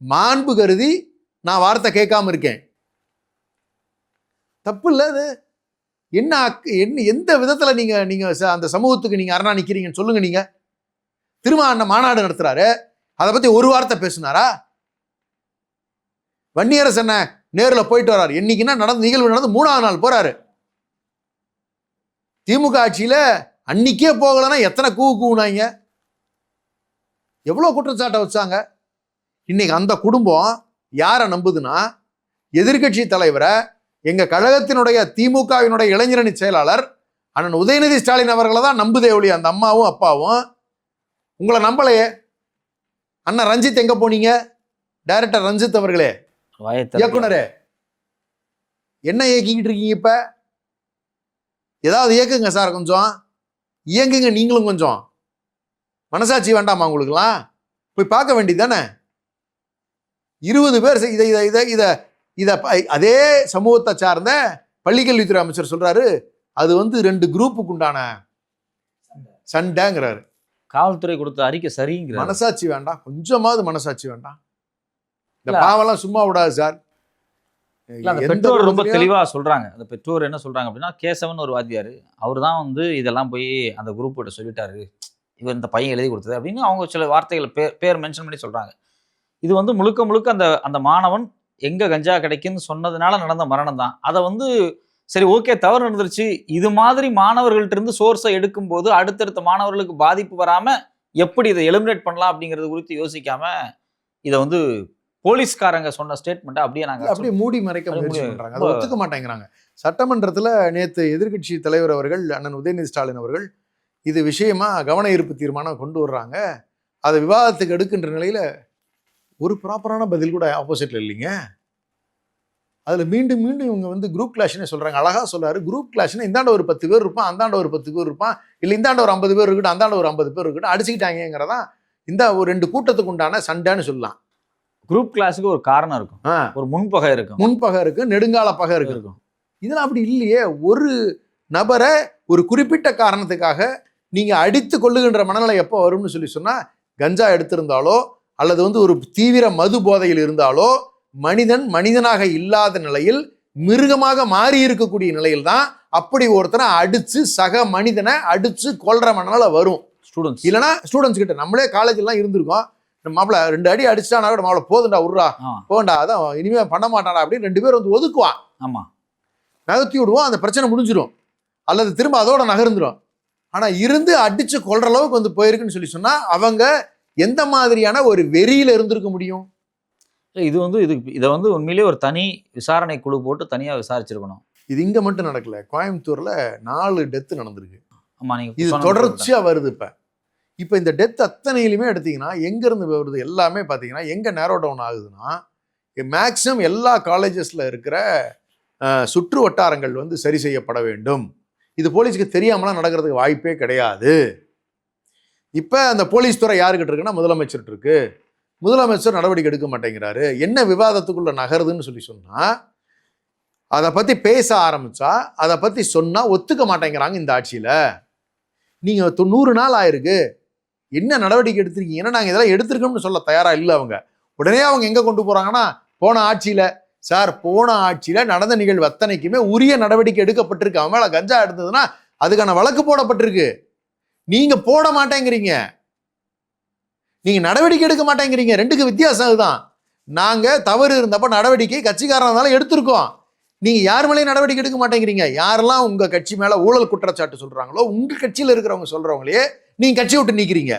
மாண்பு கருதி நான் வார்த்தை கேட்காம இருக்கேன். தப்பு இல்லை அது. என்ன எந்த விதத்தில் நீங்கள் அந்த சமூகத்துக்கு நீங்கள் அரணா நிற்கிறீங்கன்னு சொல்லுங்க. நீங்கள் திரும்ப அண்ணன் மாநாடு நடத்துறாரு, அதை பற்றி ஒரு வார்த்தை பேசினாரா? வன்னியரசு என்ன நேரில் போயிட்டு வர்றாரு. என்னைக்குன்னா நிகழ்வு நடந்து 3ஆவது நாள் போறாரு. திமுக ஆட்சியில் அன்னைக்கே போகலன்னா எத்தனை கூவுனாங்க, எவ்வளோ குற்றச்சாட்டை வச்சாங்க. இன்னைக்கு அந்த குடும்பம் யாரை நம்புதுன்னா, எதிர்கட்சி தலைவரை, எங்க கழகத்தினுடைய திமுகவினுடைய இளைஞரணி செயலாளர் அண்ணன் உதயநிதி ஸ்டாலின் அவர்களை தான் நம்புதே ஒழிய அந்த அம்மாவும் அப்பாவும் உங்களை நம்பலையே. அண்ணன் ரஞ்சித் எங்க போனீங்க? டைரக்டர் ரஞ்சித் அவர்களே, இயக்குனரே, என்ன இயக்கிக்கிட்டு இருக்கீங்க? இப்ப ஏதாவது இயக்குங்க சார், கொஞ்சம் இயங்குங்க. நீங்களும் கொஞ்சம் மனசாட்சி வேண்டாமா உங்களுக்குலாம்? போய் பார்க்க வேண்டியது தானே. 20 பேர் இதை அதே சமூகத்தை சார்ந்த பள்ளிக்கல்வித்துறை அமைச்சர் சொல்றாரு, அது 2 குரூப்புக்கு உண்டான சண்டைங்கிறாரு. காவல்துறை கொடுத்த அறிக்கை சரிங்கிற. மனசாட்சி வேண்டாம், கொஞ்சமாவது மனசாட்சி வேண்டாம். இந்த பாவெல்லாம் சும்மா விடாது சார். பெற்றோர் ரொம்ப தெளிவா சொல்றாங்க. அந்த பெற்றோர் என்ன சொல்றாங்க அப்படின்னா, கேசவன் ஒரு வாத்தியார், அவர் தான் இதெல்லாம் போய் அந்த குரூப் கிட்ட சொல்லிட்டாரு, இவர் இந்த பையன் எழுதி கொடுத்தது அப்படின்னு அவங்க சில வார்த்தைகள் பேர் மென்ஷன் பண்ணி சொல்றாங்க. இது முழுக்க முழுக்க அந்த மாணவன் எங்க கஞ்சா கிடைக்குன்னு சொன்னதுனால நடந்த மரணம் தான். அதை சரி, ஓகே, தவறு நடந்துருச்சு. இது மாதிரி மாணவர்கள்ட்ட இருந்து சோர்ஸை எடுக்கும் போது அடுத்தடுத்த மாணவர்களுக்கு பாதிப்பு வராம எப்படி இதை எலிமினேட் பண்ணலாம் அப்படிங்கிறது குறித்து யோசிக்காம இதை போலீஸ்காரங்க சொன்ன ஸ்டேட்மெண்ட் அப்படியே நாங்க அப்படியே மூடி மறைக்க முயற்சி மூடி- பண்றாங்க. அதை ஒத்துக்க மாட்டேங்கிறாங்க. சட்டமன்றத்துல நேத்து எதிர்க்கட்சி தலைவர் அவர்கள் அண்ணன் உதயநிதி ஸ்டாலின் அவர்கள் இது விஷயமா கவன ஈர்ப்பு தீர்மானம் கொண்டு வர்றாங்க. அதை விவாதத்துக்கு எடுக்கின்ற நிலையில ஒரு ப்ராப்பரான பதில் கூட ஆப்போசிட்ல இல்லைங்க. அதுல மீண்டும் மீண்டும் இவங்க வந்து குரூப் கிளாஷ்னே சொல்றாங்க. அழகா சொல்றாரு, குரூப் கிளாஷ்னா இந்தாண்ட ஒரு 10 பேர் இருப்பான், அந்தாண்ட ஒரு 10 பேர் இருப்பான், இல்ல இந்தாண்ட ஒரு 50 பேர் இருக்கட்டும், அந்தாண்ட ஒரு 50 பேர் இருக்கட்டும், அடிச்சுக்கிட்டாங்கிறதான் இந்த ஒரு 2 கூட்டத்துக்கு உண்டான சண்டைன்னு சொல்லலாம். குரூப் கிளாஸுக்கு ஒரு காரணம் இருக்கும், ஒரு முன்பகை இருக்கும், முன்பகை இருக்கு, நெடுங்கால பகை இருக்கு. இதெல்லாம் அப்படி இல்லையே. ஒரு நபரை ஒரு குறிப்பிட்ட காரணத்துக்காக நீங்க அடித்து கொள்ளுகின்ற மனநிலை எப்போ வரும்னு சொன்னா, கஞ்சா எடுத்திருந்தாலோ அல்லது வந்து ஒரு தீவிர மது போதையில் இருந்தாலோ மனிதன் மனிதனாக இல்லாத நிலையில் மிருகமாக மாறி இருக்கக்கூடிய நிலையில் தான் அப்படி ஒருத்தனை அடிச்சு சக மனிதனை அடிச்சு கொல்ற மனநிலை வரும். ஸ்டூடெண்ட்ஸ் இல்லைன்னா ஸ்டூடெண்ட்ஸ் கிட்ட நம்மளே காலேஜ் எல்லாம் இருந்திருக்கோம். மாப்பிள 2 அடி அடிச்சிட்டானா கூட மாப்பிள போதுண்டா விட்றா போண்டா அதான் இனிமே பண்ண மாட்டானா அப்படின்னு 2 பேர் வந்து ஒதுக்குவான். ஆமா, நகர்த்தி விடுவோம், அந்த பிரச்சனை முடிஞ்சிடும் அல்லது திரும்ப அதோட நகர்ந்துடும். ஆனா இருந்து அடிச்சு கொல்ற அளவுக்கு வந்து போயிருக்குன்னு சொன்னா அவங்க எந்த மாதிரியான ஒரு வெறியில இருந்திருக்க முடியும்? இது வந்து இதை வந்து உண்மையிலேயே ஒரு தனி விசாரணை குழு போட்டு தனியா விசாரிச்சிருக்கணும். இது இங்க மட்டும் நடக்கல, கோயம்புத்தூர்ல 4 டெத் நடந்திருக்கு. ஆமா, நீங்க இது தொடர்ச்சியா வருது. இப்ப இந்த டெத் அத்தனையிலுமே எடுத்தீங்கன்னா எங்க இருந்து வருது எல்லாமே பாத்தீங்கன்னா எங்க நேரோ டவுன் ஆகுதுன்னா, மேக்சிமம் எல்லா காலேஜஸ்ல இருக்கிற சுற்று வட்டாரங்கள் வந்து சரி செய்யப்பட வேண்டும். இது போலீஸ்க்கு தெரியாமலாம் நடக்கிறதுக்கு வாய்ப்பே கிடையாது. இப்ப அந்த போலீஸ் துறை யாருக்கிட்ட இருக்குன்னா முதலமைச்சர்கிட்ட இருக்கு. முதலமைச்சர் நடவடிக்கை எடுக்க மாட்டேங்கிறாரு. என்ன விவாதத்துக்குள்ள நகருதுன்னு சொன்னா, அதை பத்தி பேச ஆரம்பிச்சா, அதை பத்தி சொன்னா ஒத்துக்க மாட்டேங்கிறாங்க இந்த ஆட்சியில. நீங்க 90 நாள் ஆயிருக்கு, என்ன நடவடிக்கை எடுத்திருக்கீங்கன்னா நாங்க இதெல்லாம் எடுத்திருக்கோம்னு சொல்ல தயாரா இல்லை அவங்க. உடனே அவங்க எங்க கொண்டு போறாங்கன்னா, போன ஆட்சியில சார் போன ஆட்சியில நடந்த நிகழ்வு அத்தனைக்குமே உரிய நடவடிக்கை எடுக்கப்பட்டிருக்கு. அவன் மேல கஞ்சா எடுத்ததுன்னா அதுக்கான வழக்கு போடப்பட்டிருக்கு. நீங்க போட மாட்டேங்கிறீங்க, நீங்க நடவடிக்கை எடுக்க மாட்டேங்கிறீங்க. 2க்கு வித்தியாசம் அதுதான். நாங்க தவறு இருந்தப்ப நடவடிக்கை கட்சிக்காரனால எடுத்திருக்கோம். நீங்க யார் மேலேயும் நடவடிக்கை எடுக்க மாட்டேங்கிறீங்க. யாரெல்லாம் உங்க கட்சி மேல ஊழல் குற்றச்சாட்டு சொல்றாங்களோ உங்க கட்சியில இருக்கிறவங்க சொல்றவங்களே நீங்க கட்சி விட்டு நீக்கிறீங்க.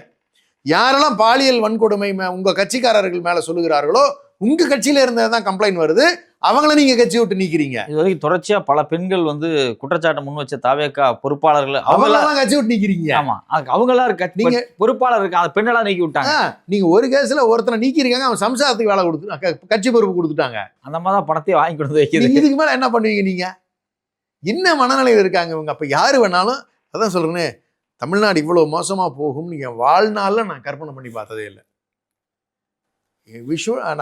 யாரெல்லாம் பாலியல் வன்கொடுமை உங்க கட்சிக்காரர்கள் மேல சொல்லுகிறார்களோ உங்க கட்சியில இருந்ததான் கம்ப்ளைண்ட் வருது, அவங்கள நீங்க கட்சி விட்டு நீக்கிறீங்க. இது வரைக்கும் தொடர்ச்சியா பல பெண்கள் வந்து குற்றச்சாட்டு முன் வச்ச தாவேகா பொறுப்பாளர்கள் அவங்களாம் கட்சி விட்டு நீக்கிறீங்க. ஆமா, அவங்களாம் நீங்க பொறுப்பாளர் இருக்கு, அந்த பெண்ணெல்லாம் நீக்கி விட்டாங்க. நீங்க ஒரு கேஸ்ல ஒருத்தனை நீக்கிருக்காங்க, அவன் சம்சாரத்துக்கு வேலை கொடுத்து கட்சி பொறுப்பு கொடுத்துட்டாங்க. அந்த மாதிரி பணத்தை வாங்கி கொடுத்து வைக்கிறது. இதுக்கு மேல என்ன பண்ணுவீங்க நீங்க? என்ன மனநிலையில் இருக்காங்க இவங்க? அப்ப யாரு வேணாலும் அதான் சொல்றேன்னு, தமிழ்நாடு இவ்வளவு மோசமா போகும் நீங்க வாழ்நாள்ல நான் கற்பனை பண்ணி பார்த்ததே இல்லை.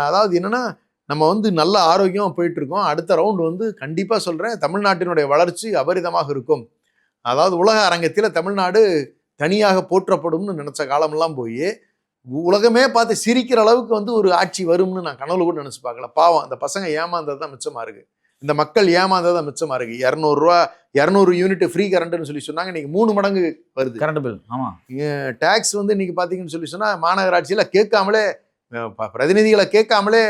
அதாவது என்னன்னா, நம்ம வந்து நல்ல ஆரோக்கியமா போயிட்டு இருக்கோம். அடுத்த ரவுண்ட் வந்து கண்டிப்பா சொல்றேன், தமிழ்நாட்டினுடைய வளர்ச்சி அபரிதமாக இருக்கும். அதாவது உலக அரங்கத்தில் தமிழ்நாடு தனியாக போற்றப்படும்னு நினைச்ச காலமெல்லாம் போய் உலகமே பார்த்து சிரிக்கிற அளவுக்கு வந்து ஒரு ஆட்சி வரும்னு நான் கனவுல கூட நினைச்சு பார்க்கல. பாவம், அந்த பசங்க ஏமாந்தது தான் மிச்சமா இருக்கு, இந்த மக்கள் ஏமாந்தது தான் மிச்சமா இருக்கு. 200 ரூபா 200 யூனிட் ஃப்ரீ கரண்ட்னு சொன்னாங்க, இன்னைக்கு 3 மடங்கு வருது கரண்ட் பில். ஆமா, டாக்ஸ் வந்து இன்னைக்கு பாத்தீங்கன்னு சொன்னா மாநகராட்சியில கேட்காமலே, பிரதிநிதிகளை கேட்காமலே,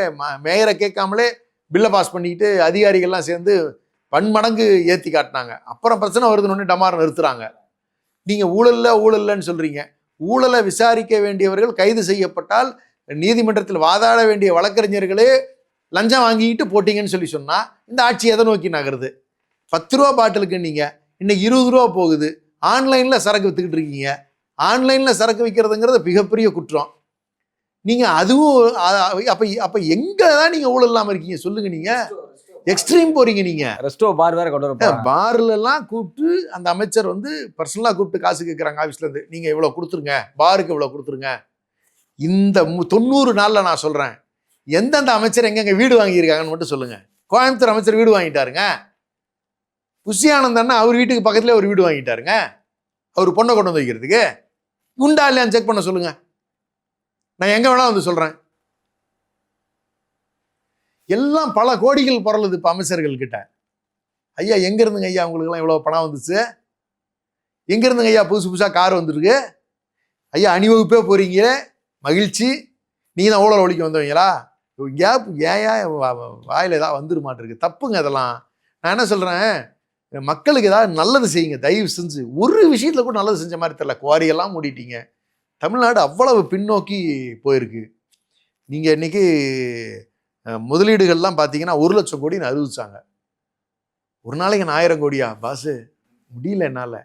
மேயரை கேட்காமலே பில்லை பாஸ் பண்ணிக்கிட்டு அதிகாரிகள்லாம் சேர்ந்து பன்மடங்கு ஏற்றி காட்டினாங்க. அப்புறம் பிரச்சனை வருதுன்னு டமாரை நிறுத்துறாங்க. நீங்க ஊழல்னு சொல்றீங்க. ஊழலை விசாரிக்க வேண்டியவர்கள் கைது செய்யப்பட்டால் நீதிமன்றத்தில் வாதாட வேண்டிய வழக்கறிஞர்களே லஞ்சம் வாங்கிட்டு போட்டீங்கன்னு சொன்னா இந்த ஆட்சி எதை நோக்கி நகருது? 10 ரூபா பாட்டிலுக்கு நீங்க இன்னைக்கு 20 ரூபா போகுது. ஆன்லைன்ல சரக்கு வித்துக்கிட்டு இருக்கீங்க. ஆன்லைன்ல சரக்கு விற்கிறதுங்கிறது மிகப்பெரிய குற்றம். நீங்க அதுவும் அப்ப எங்க தான் நீங்க ஊழல் இல்லாம இருக்கீங்க சொல்லுங்க? நீங்க எக்ஸ்ட்ரீம் போறீங்க. நீங்க ரெஸ்டோ பார் வேற கொண்டு வர பார்ல எல்லாம் கூப்பிட்டு அந்த அமைச்சர் வந்து பர்சனலா கூப்பிட்டு காசு கேட்கறாங்க ஆபீஸ்ல இருந்து, நீங்க இவ்வளவு கொடுத்துருங்க, பாருக்கு இவ்வளவு கொடுத்துருங்க. இந்த 90 நாள்ல நான் சொல்றேன், எந்தெந்த அமைச்சர் எங்கெங்க வீடு வாங்கியிருக்காங்கன்னு மட்டும் சொல்லுங்க. கோயம்புத்தூர் அமைச்சர் வீடு வாங்கிட்டாருங்க. புஷி ஆனந்தன்னா அவர் வீட்டுக்கு பக்கத்துல ஒரு வீடு வாங்கிட்டாருங்க, அவர் பொண்ணை கொண்டு வந்து வைக்கிறதுக்கு. உண்டா இல்லையான்னு செக் பண்ண சொல்லுங்க, நான் எங்க வேணா வந்து சொல்றேன். எல்லாம் பல கோடிகள் பொருளுது இப்ப அமைச்சர்கள் கிட்ட. ஐயா எங்க இருந்துங்க ஐயா உங்களுக்கு எல்லாம் இவ்வளவு பணம் வந்துச்சு? எங்க இருந்துங்க ஐயா புதுசா கார் வந்துருக்கு? ஐயா அணிவகுப்பே போறீங்க, மகிழ்ச்சி. நீங்க தான் ஊழல் ஒழிக்க வந்தவங்களா? ஏன் வாயில ஏதாவது வந்துரு மாட்டிருக்கு? தப்புங்க அதெல்லாம். நான் என்ன சொல்றேன், மக்களுக்கு ஏதாவது நல்லது செய்யுங்க தயவு செஞ்சு. ஒரு விஷயத்துல கூட நல்லது செஞ்ச மாதிரி தெரியல. குவாரியெல்லாம் மூடிட்டீங்க. தமிழ்நாடு அவ்வளவு பின்னோக்கி போயிருக்கு. நீங்கள் இன்னைக்கு முதலீடுகள்லாம் பார்த்தீங்கன்னா 1,00,000 கோடின்னு அறிவிச்சாங்க. ஒரு நாளைக்கு 1000 கோடியா பாஸு? முடியல என்னால்.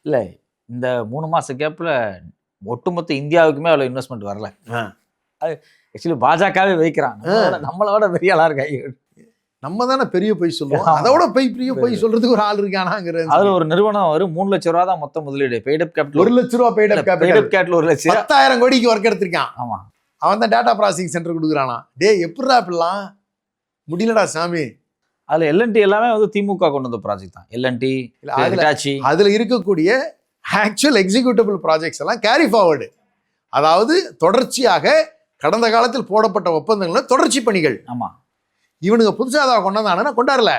இல்லை, இந்த 3 மாச கேப்ல ஒட்டுமொத்த இந்தியாவுக்குமே அவ்வளோ இன்வெஸ்ட்மெண்ட் வரல. அது ஆக்சுவலி பாஜகவே வைக்கிறான். நம்மளோட பெரிய ஆளா இருக்காங்க. நம்ம தானே பெரிய பொய் சொல்லுவோம். அதோட பெரிய பொய் சொல்றதுக்கு ஒரு ஆள் இருக்கானாங்கிறது. அதுல ஒரு நிறுவனம் வரும், 3 லட்சம் ரூபா தான் மொத்த முதலீடு. பெய்டப் கேபிட்டல் 1 லட்ச ரூபா பெய்டப் கேபிட்டல் 1 லட்சம். 10,000 கோடிக்கு ஒர்க் எடுத்திருக்கான். ஆமா, அவன் தான் டேட்டா ப்ராசஸிங் சென்டர் கொடுக்குறானா. டேய் எப்படிடா அப்படிலாம் முடியலடா சாமி. அதுல எல்என்டி எல்லாமே வந்து திமுக கொண்டு வந்த ப்ராஜெக்ட் தான். எல்என்டி, ஹிட்டாச்சி, அதுல இருக்கக்கூடிய ஆக்சுவல் எக்ஸிக்யூட்டிவ் ப்ராஜெக்ட்ஸ் எல்லாம் கேரி ஃபார்வர்டு. அதாவது தொடர்ச்சியாக கடந்த காலத்தில் போடப்பட்ட ஒப்பந்தங்கள் தொடர்ச்சி பணிகள். ஆமா, இவனுங்க புதுசாக அதை கொண்டாந்தானா கொண்டாடல.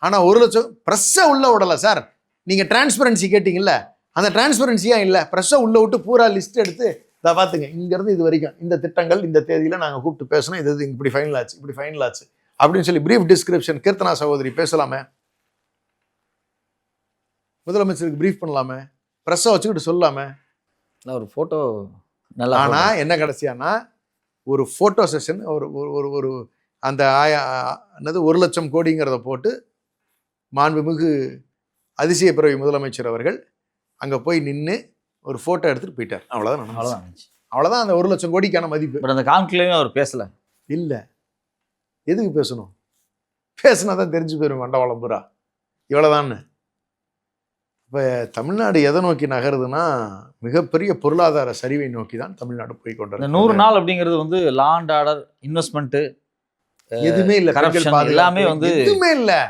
ஆனால் 1 லட்சம் ப்ரெஸ்ஸை உள்ள விடலை சார். நீங்கள் டிரான்ஸ்பரன்சி கேட்டிங்கல்ல, அந்த டிரான்ஸ்பரன்சியாக இல்லை. ப்ரெஸ்ஸை உள்ள விட்டு பூரா லிஸ்ட் எடுத்து இதை பார்த்துங்க, இங்கேருந்து இது வரைக்கும் இந்த திட்டங்கள் இந்த தேதியில் நாங்கள் கூப்பிட்டு பேசணும், இது இப்படி ஃபைனல் ஆச்சு, இப்படி ஃபைனல் ஆச்சு அப்படின்னு சொல்லி பிரீஃப் டிஸ்கிரிப்ஷன் கீர்த்தனா சகோதரி பேசலாமே, முதலமைச்சருக்கு பிரீஃப் பண்ணலாமே, ப்ரெஸ்ஸை வச்சுக்கிட்டு சொல்லாமே. ஒரு ஃபோட்டோ நல்லா. ஆனால் என்ன கடைசியானா ஒரு ஃபோட்டோ செஷன், ஒரு ஒரு ஒரு அந்த என்னது 1 லட்சம் கோடிங்கிறத போட்டு மாண்புமிகு அதிசய பிறவி முதலமைச்சர் அவர்கள் அங்கே போய் நின்று ஒரு ஃபோட்டோ எடுத்துகிட்டு போயிட்டார். அவ்வளோதான் அந்த 1 லட்சம் கோடிக்கான மதிப்பு. பட் அந்த கான்க்ளேவ்லயும் அவர் பேசலை. இல்லை, எதுக்கு பேசணும்? பேசினா தான் தெரிஞ்சு போயிடும் மண்டவாளம் பூரா இவ்வளோதான்னு. இப்போ தமிழ்நாடு எதை நோக்கி நகருதுன்னா மிகப்பெரிய பொருளாதார சரிவை நோக்கி தான் தமிழ்நாடு போய் கொண்டு. 100 நாள் அப்படிங்கிறது வந்து லா அண்ட் ஆர்டர், இன்வெஸ்ட்மெண்ட், எதுவுமே இல்லை, கரப்ஷன் எல்லாமே வந்து எதுவுமே இல்லை.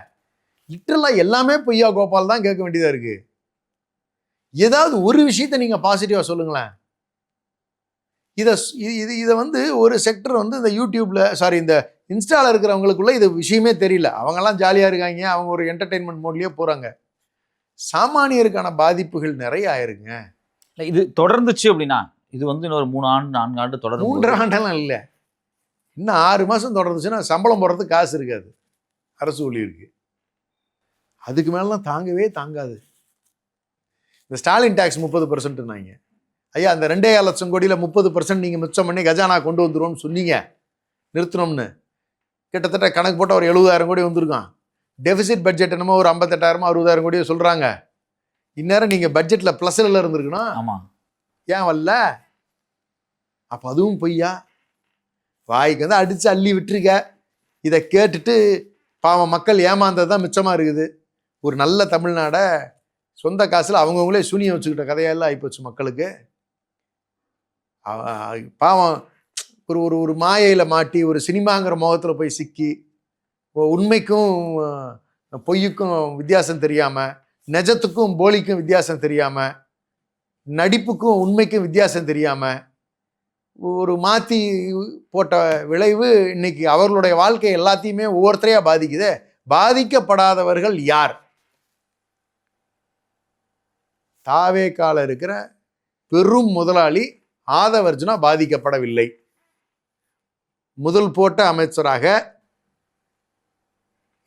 லிட்டரலாக எல்லாமே பொய்யா கோபால் தான் கேட்க வேண்டியதாக இருக்கு. ஏதாவது ஒரு விஷயத்த நீங்க பாசிட்டிவா சொல்லுங்களேன். இதை வந்து ஒரு செக்டர் வந்து இந்த யூடியூப்ல இந்த இன்ஸ்டால இருக்கிறவங்களுக்குள்ள இது விஷயமே தெரியல. அவங்கெல்லாம் ஜாலியா இருக்காங்க, அவங்க ஒரு என்டர்டெயின்மெண்ட் மோட்லயே போறாங்க. சாமானியருக்கான பாதிப்புகள் நிறைய ஆயிருங்க. இது தொடர்ந்துச்சு அப்படின்னா இது வந்து இன்னொரு 3 ஆண்டு 4 ஆண்டு தொடர்ந்து. 3 ஆண்டெல்லாம் இல்லை, இன்னும் 6 மாசம் தொடர்ந்துச்சுன்னா சம்பளம் போடுறதுக்கு காசு இருக்காது, அரசு ஊழியருக்கு. அதுக்கு மேலாம் தாங்கவே தாங்காது. இந்த ஸ்டாலின் டாக்ஸ் 30%னாங்க. ஐயா, அந்த 2.5 லட்சம் கோடியில் 30% நீங்கள் மிச்சம் பண்ணி கஜானா கொண்டு வந்துருவோம்னு சொன்னீங்க, நிறுத்தணும்னு. கிட்டத்தட்ட கணக்கு போட்டால் ஒரு 70,000 கோடி வந்திருக்கான். டெபிசிட் பட்ஜெட் என்னமோ ஒரு 58,000 60,000 கோடியோ சொல்கிறாங்க. இந்நேரம் நீங்கள் பட்ஜெட்டில் ப்ளஸில் இருந்திருக்கணும். ஆமாம், ஏன் வரல? அப்போ அதுவும் பொய்யா? வாய்க்கு வந்து அடித்து அள்ளி விட்டுருக்க. இதை கேட்டுட்டு பாவம் மக்கள் ஏமாந்தது தான் மிச்சமாக இருக்குது. ஒரு நல்ல தமிழ்நாடை சொந்த காசில் அவங்கவுங்களே சூனியம் வச்சுக்கிட்ட கதையெல்லாம் ஆகிப்போச்சு மக்களுக்கு. பாவம் ஒரு ஒரு ஒரு மாயையில் மாட்டி ஒரு சினிமாங்கிற முகத்தில் போய் சிக்கி உண்மைக்கும் பொய்யுக்கும் வித்தியாசம் தெரியாமல், நிஜத்துக்கும் போலிக்கும் வித்தியாசம் தெரியாமல், நடிப்புக்கும் உண்மைக்கும் வித்தியாசம் தெரியாமல் ஒரு மாற்றி போட்ட விளைவு இன்னைக்கு அவர்களுடைய வாழ்க்கை எல்லாத்தையுமே ஒவ்வொருத்தரையாக பாதிக்குது. பாதிக்கப்படாதவர்கள் யார்? தாவேக்கால இருக்கிற பெரும் முதலாளி ஆதவர்ஜுனா பாதிக்கப்படவில்லை. முதல் போட்ட அமைச்சராக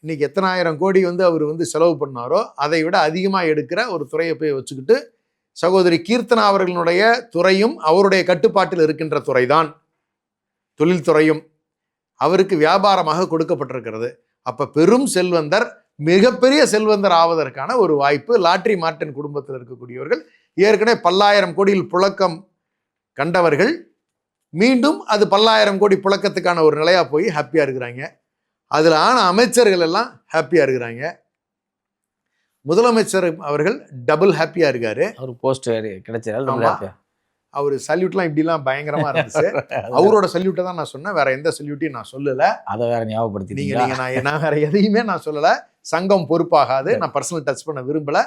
இன்னைக்கு எத்தனை ஆயிரம் கோடி வந்து அவர் வந்து செலவு பண்ணாரோ அதை விட அதிகமாக எடுக்கிற ஒரு துறையை போய் வச்சுக்கிட்டு, சகோதரி கீர்த்தனா அவர்களுடைய துறையும் அவருடைய கட்டுப்பாட்டில் இருக்கின்ற துறைதான் தொழில்துறையும் அவருக்கு வியாபாரமாக கொடுக்கப்பட்டிருக்கிறது. அப்ப பெரும் செல்வந்தர், மிகப்பெரிய செல்வந்தர் ஆவதற்கான ஒரு வாய்ப்பு. லாட்ரி மார்ட்டின் குடும்பத்தில் இருக்கக்கூடியவர்கள் ஏற்கனவே 10,000 கோடியில் புழக்கம் கண்டவர்கள் மீண்டும் அது 10,000 கோடி புழக்கத்துக்கான ஒரு நிலையா போய் ஹாப்பியா இருக்கிறாங்க. அதுல ஆன அமைச்சர்கள் எல்லாம் ஹாப்பியா இருக்கிறாங்க. முதலமைச்சர் அவர்கள் டபுள் ஹாப்பியா இருக்காரு. அவர் போஸ்ட் கிடைச்சாரு. அவர் சல்யூட்லாம் இப்படிலாம் பயங்கரமா இருந்துச்சு. அவரோட சல்யூட்டை தான் நான் சொன்னேன், வேற எந்த சல்யூட்டையும் நான் சொல்லல. அதை வேற ஞாபகப்படுத்தி நான் வேற எதையுமே நான் சொல்லல. சங்கம் பொறுப்பாகாது, நான் பர்சனல் டச் பண்ண விரும்பல.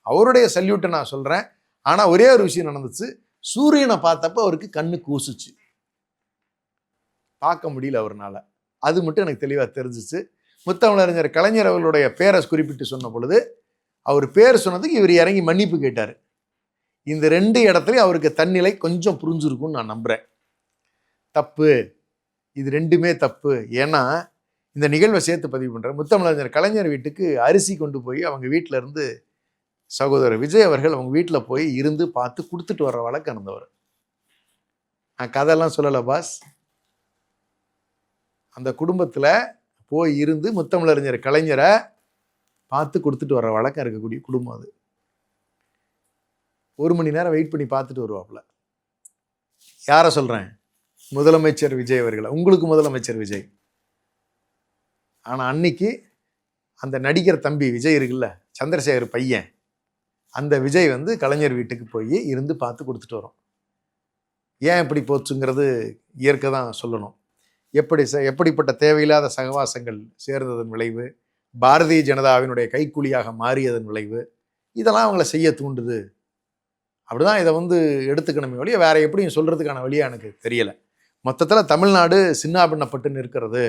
அவருடைய சல்யூட்டை நான் சொல்றேன். ஆனா ஒரே ஒரு விஷயம் நடந்துச்சு. சூரியனை பார்த்தப்ப அவருக்கு கண்ணு கூசுச்சு, பார்க்க முடியல அவர்னால. அது மட்டும் எனக்கு தெளிவா தெரிஞ்சிச்சு. முத்தமிழறிஞர் கலைஞர் அவர்களுடைய பேரை குறிப்பிட்டு சொன்ன பொழுது அவர் பேர் சொன்னதுக்கு இவர் இறங்கி மன்னிப்பு கேட்டார். இந்த 2 இடத்துலையும் அவருக்கு தன்னிலை கொஞ்சம் புரிஞ்சிருக்கும்னு நான் நம்புறேன். தப்பு, இது 2மே தப்பு. ஏன்னா இந்த நிகழ்வை சேர்த்து பதிவு பண்றேன். முத்தமிழறிஞர் கலைஞர் வீட்டுக்கு அரிசி கொண்டு போய் அவங்க வீட்டில இருந்து சகோதரர் விஜய் அவர்கள் அவங்க வீட்டில் போய் இருந்து பார்த்து கொடுத்துட்டு வர்ற வழக்கம் இருந்தவர். நான் கதையெல்லாம் சொல்லலை பாஸ், அந்த குடும்பத்தில் போய் இருந்து முத்தமிழறிஞர் கலைஞரை பார்த்து கொடுத்துட்டு வர வழக்கம் இருக்கக்கூடிய குடும்பம் அது. 1 மணி நேரம் வெயிட் பண்ணி பார்த்துட்டு வருவாப்புல. யாரை சொல்கிறேன்? முதலமைச்சர் விஜய் அவர்களை. உங்களுக்கு முதலமைச்சர் விஜய். ஆனால் அன்னைக்கு அந்த நடிகர் தம்பி விஜய் இருக்குல்ல, சந்திரசேகர் பையன், அந்த விஜய் வந்து கலைஞர் வீட்டுக்கு போய் இருந்து பார்த்து கொடுத்துட்டு வரோம். ஏன் இப்படி போச்சுங்கிறது இயற்கை தான் சொல்லணும். எப்படிப்பட்ட தேவையில்லாத சகவாசங்கள் சேர்ந்ததன் விளைவு, பாரதிய ஜனதாவினுடைய கைக்கூலியாக மாறியதன் விளைவு, இதெல்லாம் அவங்கள செய்ய தூண்டுது. அப்படிதான் இதை வந்து எடுத்துக்கணுமே வழிய வேற எப்படியும் சொல்றதுக்கான வழியா எனக்கு தெரியலை. மொத்தத்தில் தமிழ்நாடு சின்னாபின்னப்பட்டு நிற்கிறது.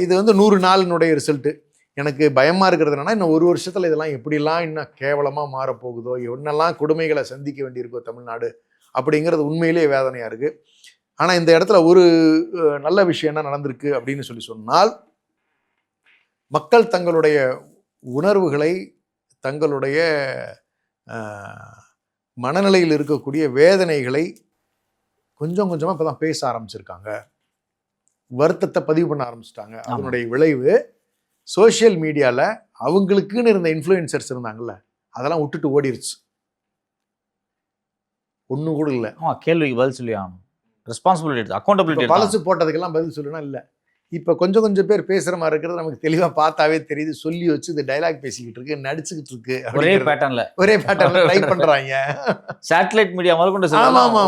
இது வந்து 100 நாளினுடைய ரிசல்ட்டு. எனக்கு பயமாக இருக்கிறது என்னன்னா, இன்னும் 1 வருஷத்தில் இதெல்லாம் எப்படிலாம் இன்னும் கேவலமாக மாறப்போகுதோ, என்னெல்லாம் கொடுமைகளை சந்திக்க வேண்டியிருக்கோ தமிழ்நாடு அப்படிங்கிறது உண்மையிலேயே வேதனையாக இருக்குது. ஆனால் இந்த இடத்துல ஒரு நல்ல விஷயம் என்ன நடந்திருக்கு அப்படின்னு சொன்னால், மக்கள் தங்களுடைய உணர்வுகளை, தங்களுடைய மனநிலையில் இருக்கக்கூடிய வேதனைகளை கொஞ்சம் கொஞ்சமாக இப்போ தான் பேச ஆரம்பிச்சிருக்காங்க. வருத்தத்தை பதிவு பண்ண ஆரம்பிச்சிட்டாங்க. அதனுடைய விளைவு சோசியல் மீடியாவில் அவங்களுக்குன்னு இருந்த இன்ஃப்ளூயன்சர்ஸ் இருந்தாங்கல்ல, அதெல்லாம் விட்டுட்டு ஓடிருச்சு. ஒன்றும் கூட இல்லை. கேள்விக்கு பதில் சொல்லி ஆகணும். Responsibility, accountability. பழசு போட்டதுக்கெல்லாம் பதில் சொல்லணும் இல்லை. இப்போ கொஞ்சம் பேர் பேசுகிற மாதிரி இருக்கிறது நமக்கு தெளிவாக பார்த்தாவே தெரியுது. சொல்லி வச்சு இந்த டைலாக் பேசிக்கிட்டு இருக்கு, நடிச்சுக்கிட்டு இருக்கு. ஒரே பேட்டர்ன்ல ட்ரை பண்ணுறாங்க. சேட்டலைட் மீடியா முதற்கொண்டு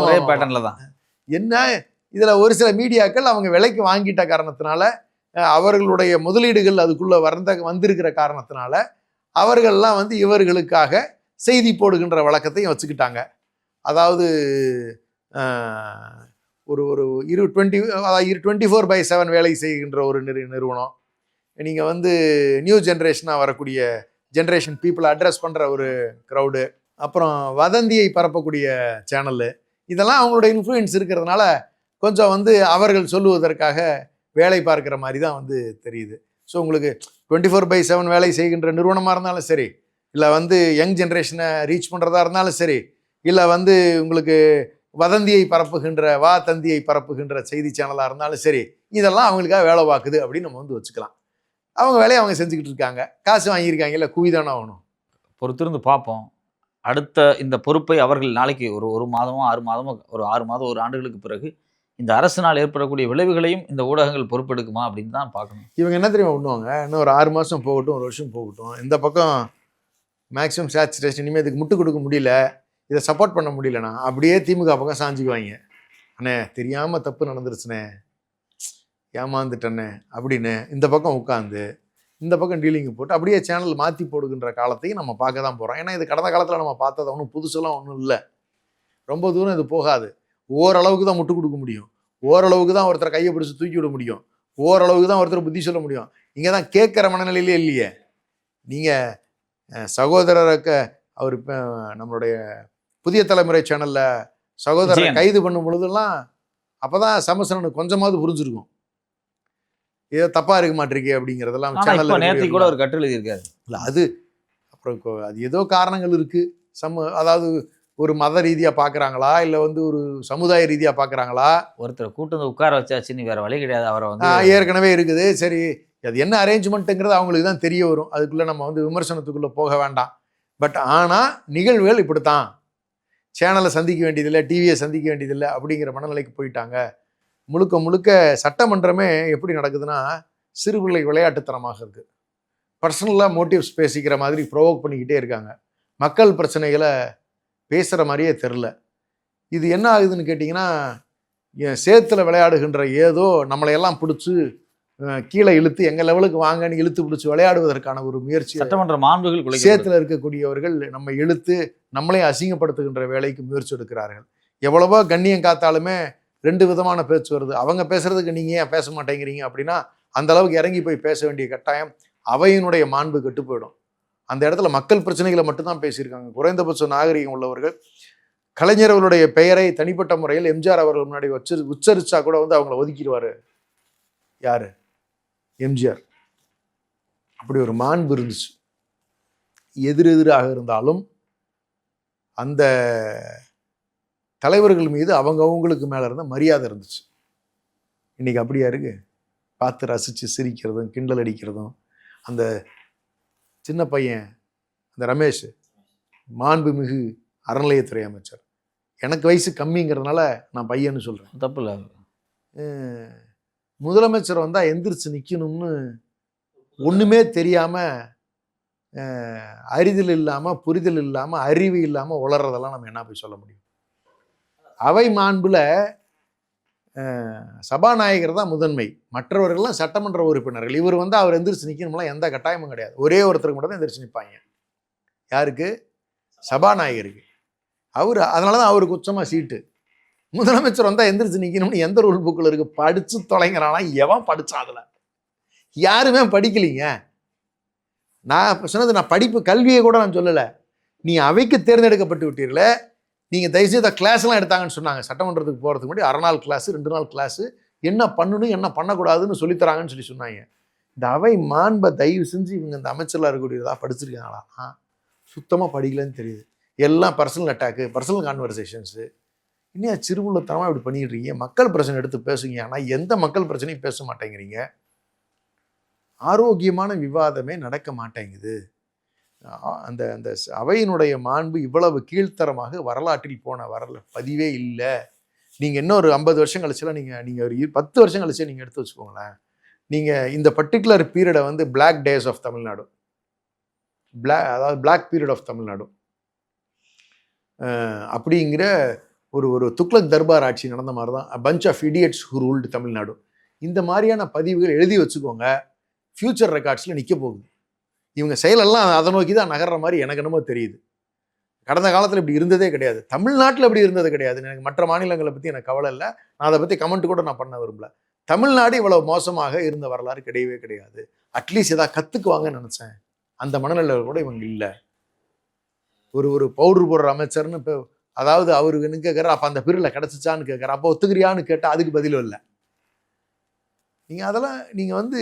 ஒரே பேட்டர்ன்ல தான். என்ன இதில் ஒரு சில மீடியாக்கள் அவங்க விலைக்கு வாங்கிட்ட காரணத்தினால, அவர்களுடைய முதலீடுகள் அதுக்குள்ளே வந்திருக்கிற காரணத்தினால அவர்கள்லாம் வந்து இவர்களுக்காக செய்தி போடுகின்ற வழக்கத்தையும் வச்சுக்கிட்டாங்க. அதாவது ஒரு 24/7 வேலை செய்கின்ற ஒரு நிறுவனம். நீங்கள் வந்து நியூ ஜென்ரேஷனாக வரக்கூடிய ஜென்ரேஷன் பீப்புளை அட்ரஸ் பண்ணுற ஒரு க்ரௌடு, அப்புறம் வதந்தியை பரப்பக்கூடிய சேனலு, இதெல்லாம் அவங்களோட இன்ஃப்ளூயன்ஸ் இருக்கிறதுனால கொஞ்சம் வந்து அவர்கள் சொல்லுவதற்காக வேலை பார்க்குற மாதிரி தான் வந்து தெரியுது. ஸோ உங்களுக்கு 24/7 வேலை செய்கின்ற நிறுவனமாக இருந்தாலும் சரி, இல்லை வந்து யங் ஜென்ரேஷனை ரீச் பண்ணுறதா இருந்தாலும் சரி, இல்லை வந்து உங்களுக்கு வதந்தியை பரப்புகின்ற செய்தி சேனலாக இருந்தாலும் சரி, இதெல்லாம் அவங்களுக்காக வேலை பார்க்குது அப்படின்னு நம்ம வந்து வச்சுக்கலாம். அவங்க வேலையை அவங்க செஞ்சுக்கிட்டு இருக்காங்க, காசு வாங்கியிருக்காங்க, இல்லை குவிதானே ஆகணும். பொறுத்திருந்து பார்ப்போம். அடுத்த இந்த பொறுப்பை அவர்கள் நாளைக்கு ஒரு மாதமோ 6 மாதமோ, ஒரு 6 மாதம் 1 ஆண்டுகளுக்கு பிறகு இந்த அரசினால் ஏற்படக்கூடிய விளைவுகளையும் இந்த ஊடகங்கள் பொறுப்பெடுக்குமா அப்படின்னு தான் பார்க்கணும். இவங்க என்ன தெரியுமா பண்ணுவாங்க, இன்னும் ஒரு 6 மாதம் போகட்டும், 1 வருஷம் போகட்டும், இந்த பக்கம் மேக்ஸிமம் சேச்சுரேஷன், இனிமேல் இதுக்கு முட்டு கொடுக்க முடியல, இதை சப்போர்ட் பண்ண முடியலண்ணா, அப்படியே திமுக பக்கம் சாஞ்சிக்குவாங்க. அண்ணே தெரியாமல் தப்பு நடந்துருச்சுண்ணே, ஏமாந்துட்டண்ணே அப்படின்னு இந்த பக்கம் உட்காந்து இந்த பக்கம் டீலிங்கு போட்டு அப்படியே சேனல் மாற்றி போடுகின்ற காலத்தையும் நம்ம பார்க்க தான் போகிறோம். ஏன்னா இது கடந்த காலத்தில் நம்ம பார்த்தது ஒன்றும் புதுசெல்லாம் ஒன்றும் இல்லை. ரொம்ப தூரம் இது போகாது. ஓரளவுக்கு தான் முட்டு கொடுக்க முடியும், ஓரளவுக்கு தான் ஒருத்தரை கையை பிடிச்சி தூக்கி விட முடியும், ஓரளவுக்கு தான் ஒருத்தர் புத்தி சொல்ல முடியும். இங்கே தான் கேட்குற மனநிலையிலே இல்லையே. நீங்கள் சகோதரருக்கு அவர் நம்மளுடைய புதிய தலைமுறை சேனலில் சகோதரரை கைது பண்ணும் பொழுதெல்லாம் அப்போ தான் சமசரனுக்கு கொஞ்சமாவது புரிஞ்சிருக்கும், ஏதோ தப்பாக இருக்க மாட்டிருக்கே அப்படிங்கிறதெல்லாம். சேனலில் நேற்று கூட ஒரு கட்டுரை எழுதியிருக்காரு. இல்லை அது அப்புறம் அது ஏதோ காரணங்கள் இருக்குது. அதாவது ஒரு மத ரீதியாக பார்க்குறாங்களா, இல்லை வந்து ஒரு சமுதாய ரீதியாக பார்க்குறாங்களா, ஒருத்தர் கூட்டு வந்து உட்கார வச்சாச்சுன்னு வேறு வழி கிடையாது, அவரை வந்து ஏற்கனவே இருக்குது. சரி, அது என்ன அரேஞ்ச்மெண்ட்டுங்கிறது அவங்களுக்கு தான் தெரிய வரும். அதுக்குள்ளே நம்ம வந்து விமர்சனத்துக்குள்ளே போக வேண்டாம். பட் ஆனால் நிகழ்வுகள் இப்படித்தான், சேனலை சந்திக்க வேண்டியதில்லை, டிவியை சந்திக்க வேண்டியதில்லை அப்படிங்கிற மனநிலைக்கு போயிட்டாங்க. முழுக்க சட்டமன்றமே எப்படி நடக்குதுன்னா, சிறுபிள்ளை விளையாட்டுத்தனமாக இருக்குது. பர்சனலாக மோட்டிவ்ஸ் பேசிக்கிற மாதிரி ப்ரொவோக் பண்ணிக்கிட்டே இருக்காங்க. மக்கள் பிரச்சனைகளை பேசுகிற மாதிரியே தெரில. இது என்ன ஆகுதுன்னு கேட்டிங்கன்னா, சேத்துல விளையாடுகின்ற ஏதோ நம்மளையெல்லாம் பிடிச்சி கீழே இழுத்து எங்கள் லெவலுக்கு வாங்கன்னு இழுத்து பிடிச்சி விளையாடுவதற்கான ஒரு முயற்சி சட்டமன்ற மாண்புகள் சேத்துல இருக்கக்கூடியவர்கள் நம்ம இழுத்து நம்மளே அசிங்கப்படுத்துகின்ற வேலைக்கு முயற்சி எடுக்கிறார்கள். எவ்வளவோ கண்ணியம் காத்தாலுமே 2 விதமான பேச்சு வருது. அவங்க பேசுறதுக்கு நீங்கள் ஏன் பேச மாட்டேங்கிறீங்க அப்படின்னா அந்த அளவுக்கு இறங்கி போய் பேச வேண்டிய கட்டாயம் அவையினுடைய மாண்பு கெட்டு போயிடும். அந்த இடத்துல மக்கள் பிரச்சனைகளை மட்டும்தான் பேசியிருக்காங்க. குறைந்தபட்ச நாகரிகம் உள்ளவர்கள் கலைஞர் அவர்களுடைய பெயரை தனிப்பட்ட முறையில் எம்ஜிஆர் அவர்கள் முன்னாடி உச்சரிச்சா கூட வந்து அவங்கள ஒதுக்கிடுவார். யாரு? எம்ஜிஆர். அப்படி ஒரு மாண்பு இருந்துச்சு. எதிரெதிராக இருந்தாலும் அந்த தலைவர்கள் மீது அவங்களுக்கு மேல இருந்த மரியாதை இருந்துச்சு. இன்னைக்கு அப்படியா இருக்கு? பார்த்து ரசித்து சிரிக்கிறதும் கிண்டல் அடிக்கிறதும். அந்த சின்ன பையன் அந்த ரமேஷ், மாண்புமிகு அறநிலையத்துறை அமைச்சர், எனக்கு வயசு கம்மிங்கிறதுனால நான் பையன்னு சொல்கிறேன், தப்பு இல்லை. முதலமைச்சர் வந்தால் எந்திரிச்சு நிற்கணும்னு ஒன்றுமே தெரியாமல், அறிதல் இல்லாமல், புரிதல் இல்லாமல், அறிவு இல்லாமல் உளறதெல்லாம் நம்ம என்ன போய் சொல்ல முடியும்? அவை மாண்புல சபாநாயகர் தான் முதன்மை, மற்றவர்கள்லாம் சட்டமன்ற உறுப்பினர்கள். இவர் வந்து அவர் எந்திரிச்சு நிற்கணும்லாம் எந்த கட்டாயமும் கிடையாது. ஒரே ஒருத்தருக்கு மட்டும் தான் எந்திரிச்சு நிற்பாங்க. யாருக்கு? சபாநாயகருக்கு. அவர் அதனால தான் அவருக்கு உச்சமாக சீட்டு. முதலமைச்சர் வந்தால் எந்திரிச்சு நிற்கணும்னு எந்த ரூல் புக்கில் இருக்கு? படித்து தொலைங்கிறானா? எவன் படித்தான்? அதில் யாருமே படிக்கலிங்க. நான் இப்போ சொன்னது, நான் படிப்பு கல்வியை கூட நான் சொல்லலை. நீ அவைக்கு தேர்ந்தெடுக்கப்பட்டு விட்டீர்களே, நீங்கள் தயவுசெய்து கிளாஸ்லாம் எடுத்தாங்கன்னு சொன்னாங்க. சட்டமன்றத்துக்கு போகிறதுக்கு முன்னாடி 1/2 நாள் கிளாஸு, 2 நாள் கிளாஸு, என்ன பண்ணணும் என்ன பண்ணக்கூடாதுன்னு சொல்லித்தராங்கன்னு சொன்னாங்க. இந்த அவை மாண்பை தயவு செஞ்சு இவங்க இந்த அமைச்சர்லாம் இருக்கக்கூடியதா படிச்சிருக்காங்களா? சுத்தமாக படிக்கலன்னு தெரியுது. எல்லாம் பர்சனல் அட்டாக்கு, பர்சனல் கான்வர்சேஷன்ஸு. இன்னும் சிறுபுள்ளத்தனமாக இப்படி பண்ணிட்டு இருக்கீங்க. மக்கள் பிரச்சனை எடுத்து பேசுங்க, ஆனால் எந்த மக்கள் பிரச்சனையும் பேச மாட்டேங்கிறீங்க. ஆரோக்கியமான விவாதமே நடக்க மாட்டேங்குது. அந்த அந்த அவையினுடைய மாண்பு இவ்வளவு கீழ்த்தரமாக வரலாற்றில் போன பதிவே இல்லை. நீங்கள் இன்னொரு 50 வருஷம் கழிச்சுலாம் நீங்கள் ஒரு 10 வருஷம் கழிச்சு நீங்கள் எடுத்து வச்சுக்கோங்களேன். நீங்கள் இந்த பர்டிகுலர் பீரியடை வந்து பிளாக் டேஸ் ஆஃப் தமிழ்நாடு, அதாவது பிளாக் பீரியட் ஆஃப் தமிழ்நாடு அப்படிங்கிற ஒரு துக்ளக் தர்பார் ஆட்சி நடந்த மாதிரி தான், punch of idiots who ruled Tamil Nadu. இந்த மாதிரியான பதிவுகள் எழுதி வச்சுக்கோங்க. ஃபியூச்சர் ரெக்கார்ட்ஸில் நிற்க போகுது. இவங்க செயலெல்லாம் அதை நோக்கி தான் நகர்ற மாதிரி எனக்கு என்னமோ தெரியுது. கடந்த காலத்தில் இப்படி இருந்ததே கிடையாது. தமிழ்நாட்டில் இப்படி இருந்தது கிடையாது. எனக்கு மற்ற மாநிலங்களை பற்றி எனக்கு கவலை இல்லை. நான் அதை பற்றி கமெண்ட் கூட நான் பண்ண விரும்பல. தமிழ்நாடு இவ்வளவு மோசமாக இருந்த வரலாறு கிடையவே கிடையாது. அட்லீஸ்ட் ஏதாவது கற்றுக்குவாங்கன்னு நினச்சேன். அந்த மனநிலையில் கூட இவங்க இல்லை. ஒரு பவுடர் போடுற அமைச்சர்னு இப்போ, அதாவது அவருக்கு என்ன கேட்குறாரு, அப்போ அந்த பிரிவில் கிடச்சிச்சான்னு கேட்குறாரு. அப்போ ஒத்துக்கிறியான்னு கேட்டால் அதுக்கு பதிலும் இல்லை. நீங்கள் அதெல்லாம் நீங்கள் வந்து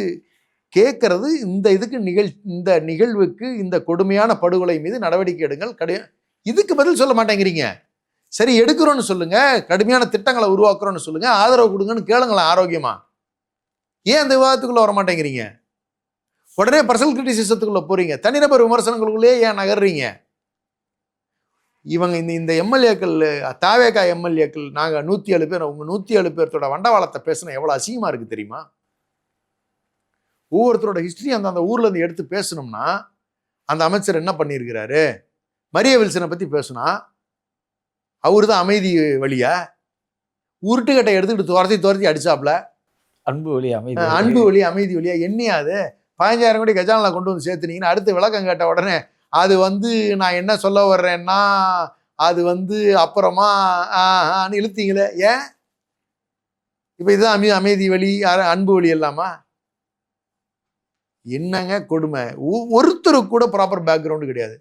கேட்கறது, இந்த நிகழ்வுக்கு, இந்த கொடுமையான படுகொலை மீது நடவடிக்கை எடுங்கள், இதுக்கு பதில் சொல்ல மாட்டேங்கிறீங்க. சரி, எடுக்கிறோன்னு சொல்லுங்க, கடுமையான திட்டங்களை உருவாக்குறோன்னு சொல்லுங்க, ஆதரவு கொடுங்கன்னு கேளுங்களேன் ஆரோக்கியமா. ஏன் அந்த விவாதத்துக்குள்ள வர மாட்டேங்கிறீங்க? உடனே பர்சனல் கிரிட்டிசிசத்துக்குள்ள போறீங்க, தனிநபர் விமர்சனங்களுக்குள்ளே ஏன் நகர்றீங்க? இவங்க இந்த எம்எல்ஏக்கள், தாவேகா எம்எல்ஏக்கள், நாங்கள் 107 பேர், உங்க 107 பேர்த்தோட வண்டவாளத்தை பேசினா எவ்வளோ அசிங்கமா இருக்கு தெரியுமா? ஒவ்வொருத்தரோட ஹிஸ்டரி அந்த ஊர்ல இருந்து எடுத்து பேசணும்னா, அந்த அமைச்சர் என்ன பண்ணியிருக்கிறாரு? மரிய வில்சனை பத்தி பேசுனா அவரு தான் அமைதி வழியா? உருட்டுக்கட்டை எடுத்துக்கிட்டு துரத்தி அடிச்சாப்ல. அன்பு வழி அமைதி வழியா? என்னையாது 15,000 கோடி கஜானால கொண்டு வந்து சேர்த்துனீங்கன்னா அடுத்து விளக்கம் கேட்ட உடனே அது வந்து நான் என்ன சொல்ல வர்றேன்னா அது வந்து அப்புறமா இழுத்தீங்களே, ஏன்? இப்ப இதுதான் அமைதி வழி, அன்பு வழி எல்லாமா? என்னங்க கொடுமை! ஒருத்தருக்கு கூட ப்ராப்பர் பேக்ரவுண்டு கிடையாது.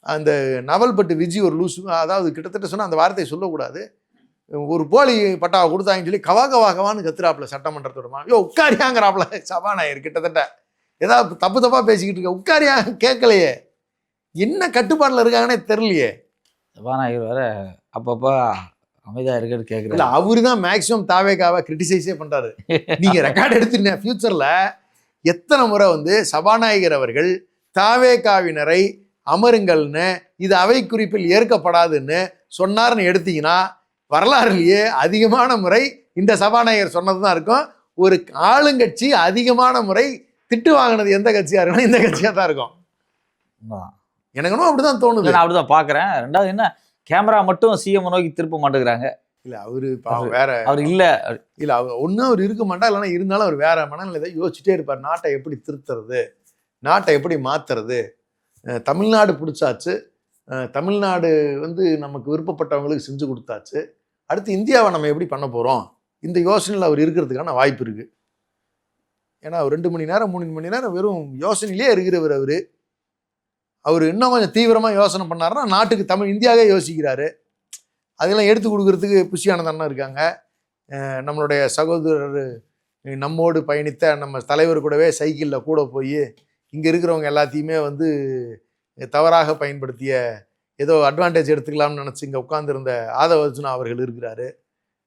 அந்த நவல்பட்டு விஜி ஒரு லூசு, அதாவது கிட்டத்தட்ட சொன்னால் அந்த வார்த்தையை சொல்லக்கூடாது, ஒரு போலி பட்டாவை கொடுத்தாங்கன்னு சொல்லி கவான்னு கத்துறாப்புல சட்டமன்றத்தோட. உட்காரியாங்கிறாப்புல சபாநாயகர். கிட்டத்தட்ட ஏதாவது தப்பா பேசிக்கிட்டு இருக்க, உட்காரியா கேட்கலையே, என்ன கட்டுப்பாட்டில் இருக்காங்கன்னே தெரியலையே. சபாநாயகர் வேற அப்பப்போ அமைதியா இருக்குன்னு கேட்குறேன். அவரு தான் மேக்சிமம் தாவேகாவை கிரிட்டிசைஸே பண்றாரு. நீங்க ரெக்கார்டு எடுத்துட்டீங்க, ஃபியூச்சர்ல எத்தனை முறை வந்து சபாநாயகர் அவர்கள் தாவேகாவினரை அமருங்கள்னு, இது அவை குறிப்பில் ஏற்கப்படாதுன்னு சொன்னார்னு எடுத்தீங்கன்னா வரலாறுலேயே அதிகமான முறை இந்த சபாநாயகர் சொன்னது தான் இருக்கும். ஒரு ஆளுங்கட்சி அதிகமான முறை திட்டு வாங்கினது எந்த கட்சியா இருக்குன்னா இந்த கட்சியா தான் இருக்கும். எனக்கு அப்படிதான் தோணுது. நான் அப்படிதான் பாக்குறேன். ரெண்டாவது என்ன, கேமரா மட்டும் சிஎம் நோக்கி திருப்ப மாட்டேங்கிறாங்க. இல்ல அவரு வேற, அவர் இல்ல ஒன்னும் அவர் இருக்க மாட்டா, இல்லைன்னா இருந்தாலும் அவர் வேற மனநிலை யோசிச்சுட்டே இருப்பார். நாட்டை எப்படி திருத்துறது, நாட்டை எப்படி மாத்துறது, தமிழ்நாடு பிடிச்சாச்சு, தமிழ்நாடு வந்து நமக்கு விருப்பப்பட்டவங்களுக்கு செஞ்சு கொடுத்தாச்சு, அடுத்து இந்தியாவை நம்ம எப்படி பண்ண போறோம், இந்த யோசனையில் அவர் இருக்கிறதுக்கான வாய்ப்பு இருக்கு. ஏன்னா 2 மணி நேரம் 3 மணி நேரம் வெறும் யோசனையிலே இருக்கிறவர். அவர் இன்னும் கொஞ்சம் தீவிரமா யோசனை பண்ணாருன்னா நாட்டுக்கு இந்தியாவே யோசிக்கிறாரு. அதெல்லாம் எடுத்து கொடுக்கறதுக்கு புஷியானந்தன்னா இருக்காங்க. நம்மளுடைய சகோதரர் நம்மோடு பயணித்த நம்ம தலைவர் கூடவே சைக்கிளில் கூட போய் இங்கே இருக்கிறவங்க எல்லாத்தையுமே வந்து தவறாக பயன்படுத்திய ஏதோ அட்வான்டேஜ் எடுத்துக்கலாம்னு நினச்சி இங்கே உட்காந்துருந்த ஆதவ அர்ஜுனா அவர்கள் இருக்கிறாரு.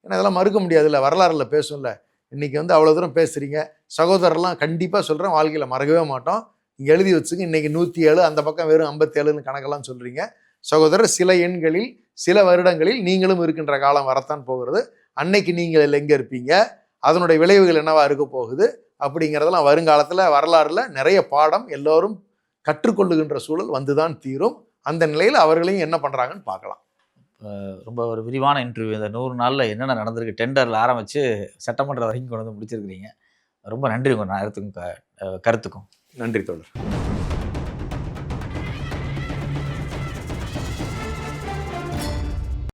ஏன்னா இதெல்லாம் மறுக்க முடியாதுல்ல, வரலாறுல பேசும்ல. இன்னைக்கு வந்து அவ்வளோ தூரம் பேசுறீங்க. சகோதரர்லாம் கண்டிப்பாக சொல்கிறேன், வாழ்க்கையில் மறக்கவே மாட்டோம். இங்கே எழுதி வச்சுங்க, இன்னைக்கு 107 அந்த பக்கம் வெறும் 57ன்னு கணக்கெல்லாம் சொல்கிறீங்க. சகோதரர், சில எண்களில் சில வருடங்களில் நீங்களும் இருக்கின்ற காலம் வரத்தான் போகிறது. அன்னைக்கு நீங்கள் எங்கே இருப்பீங்க, அதனுடைய விளைவுகள் என்னவா இருக்க போகுது அப்படிங்கிறதெல்லாம் வருங்காலத்தில் வரலாறுல நிறைய பாடம் எல்லோரும் கற்றுக்கொள்ளுகின்ற சூழல் வந்துதான் தீரும். அந்த நிலையில் அவர்களையும் என்ன பண்ணுறாங்கன்னு பார்க்கலாம். ரொம்ப ஒரு விரிவான இன்டர்வியூ. இந்த 100 நாளில் என்னென்ன நடந்திருக்கு, டெண்டரில் ஆரம்பித்து சட்டமன்றம் வரைக்கும் கொண்டு வந்து முடிச்சிருக்கிறீங்க. ரொம்ப நன்றி உங்கள் நேரத்துக்கும் கருத்துக்கும். நன்றி தோழர்.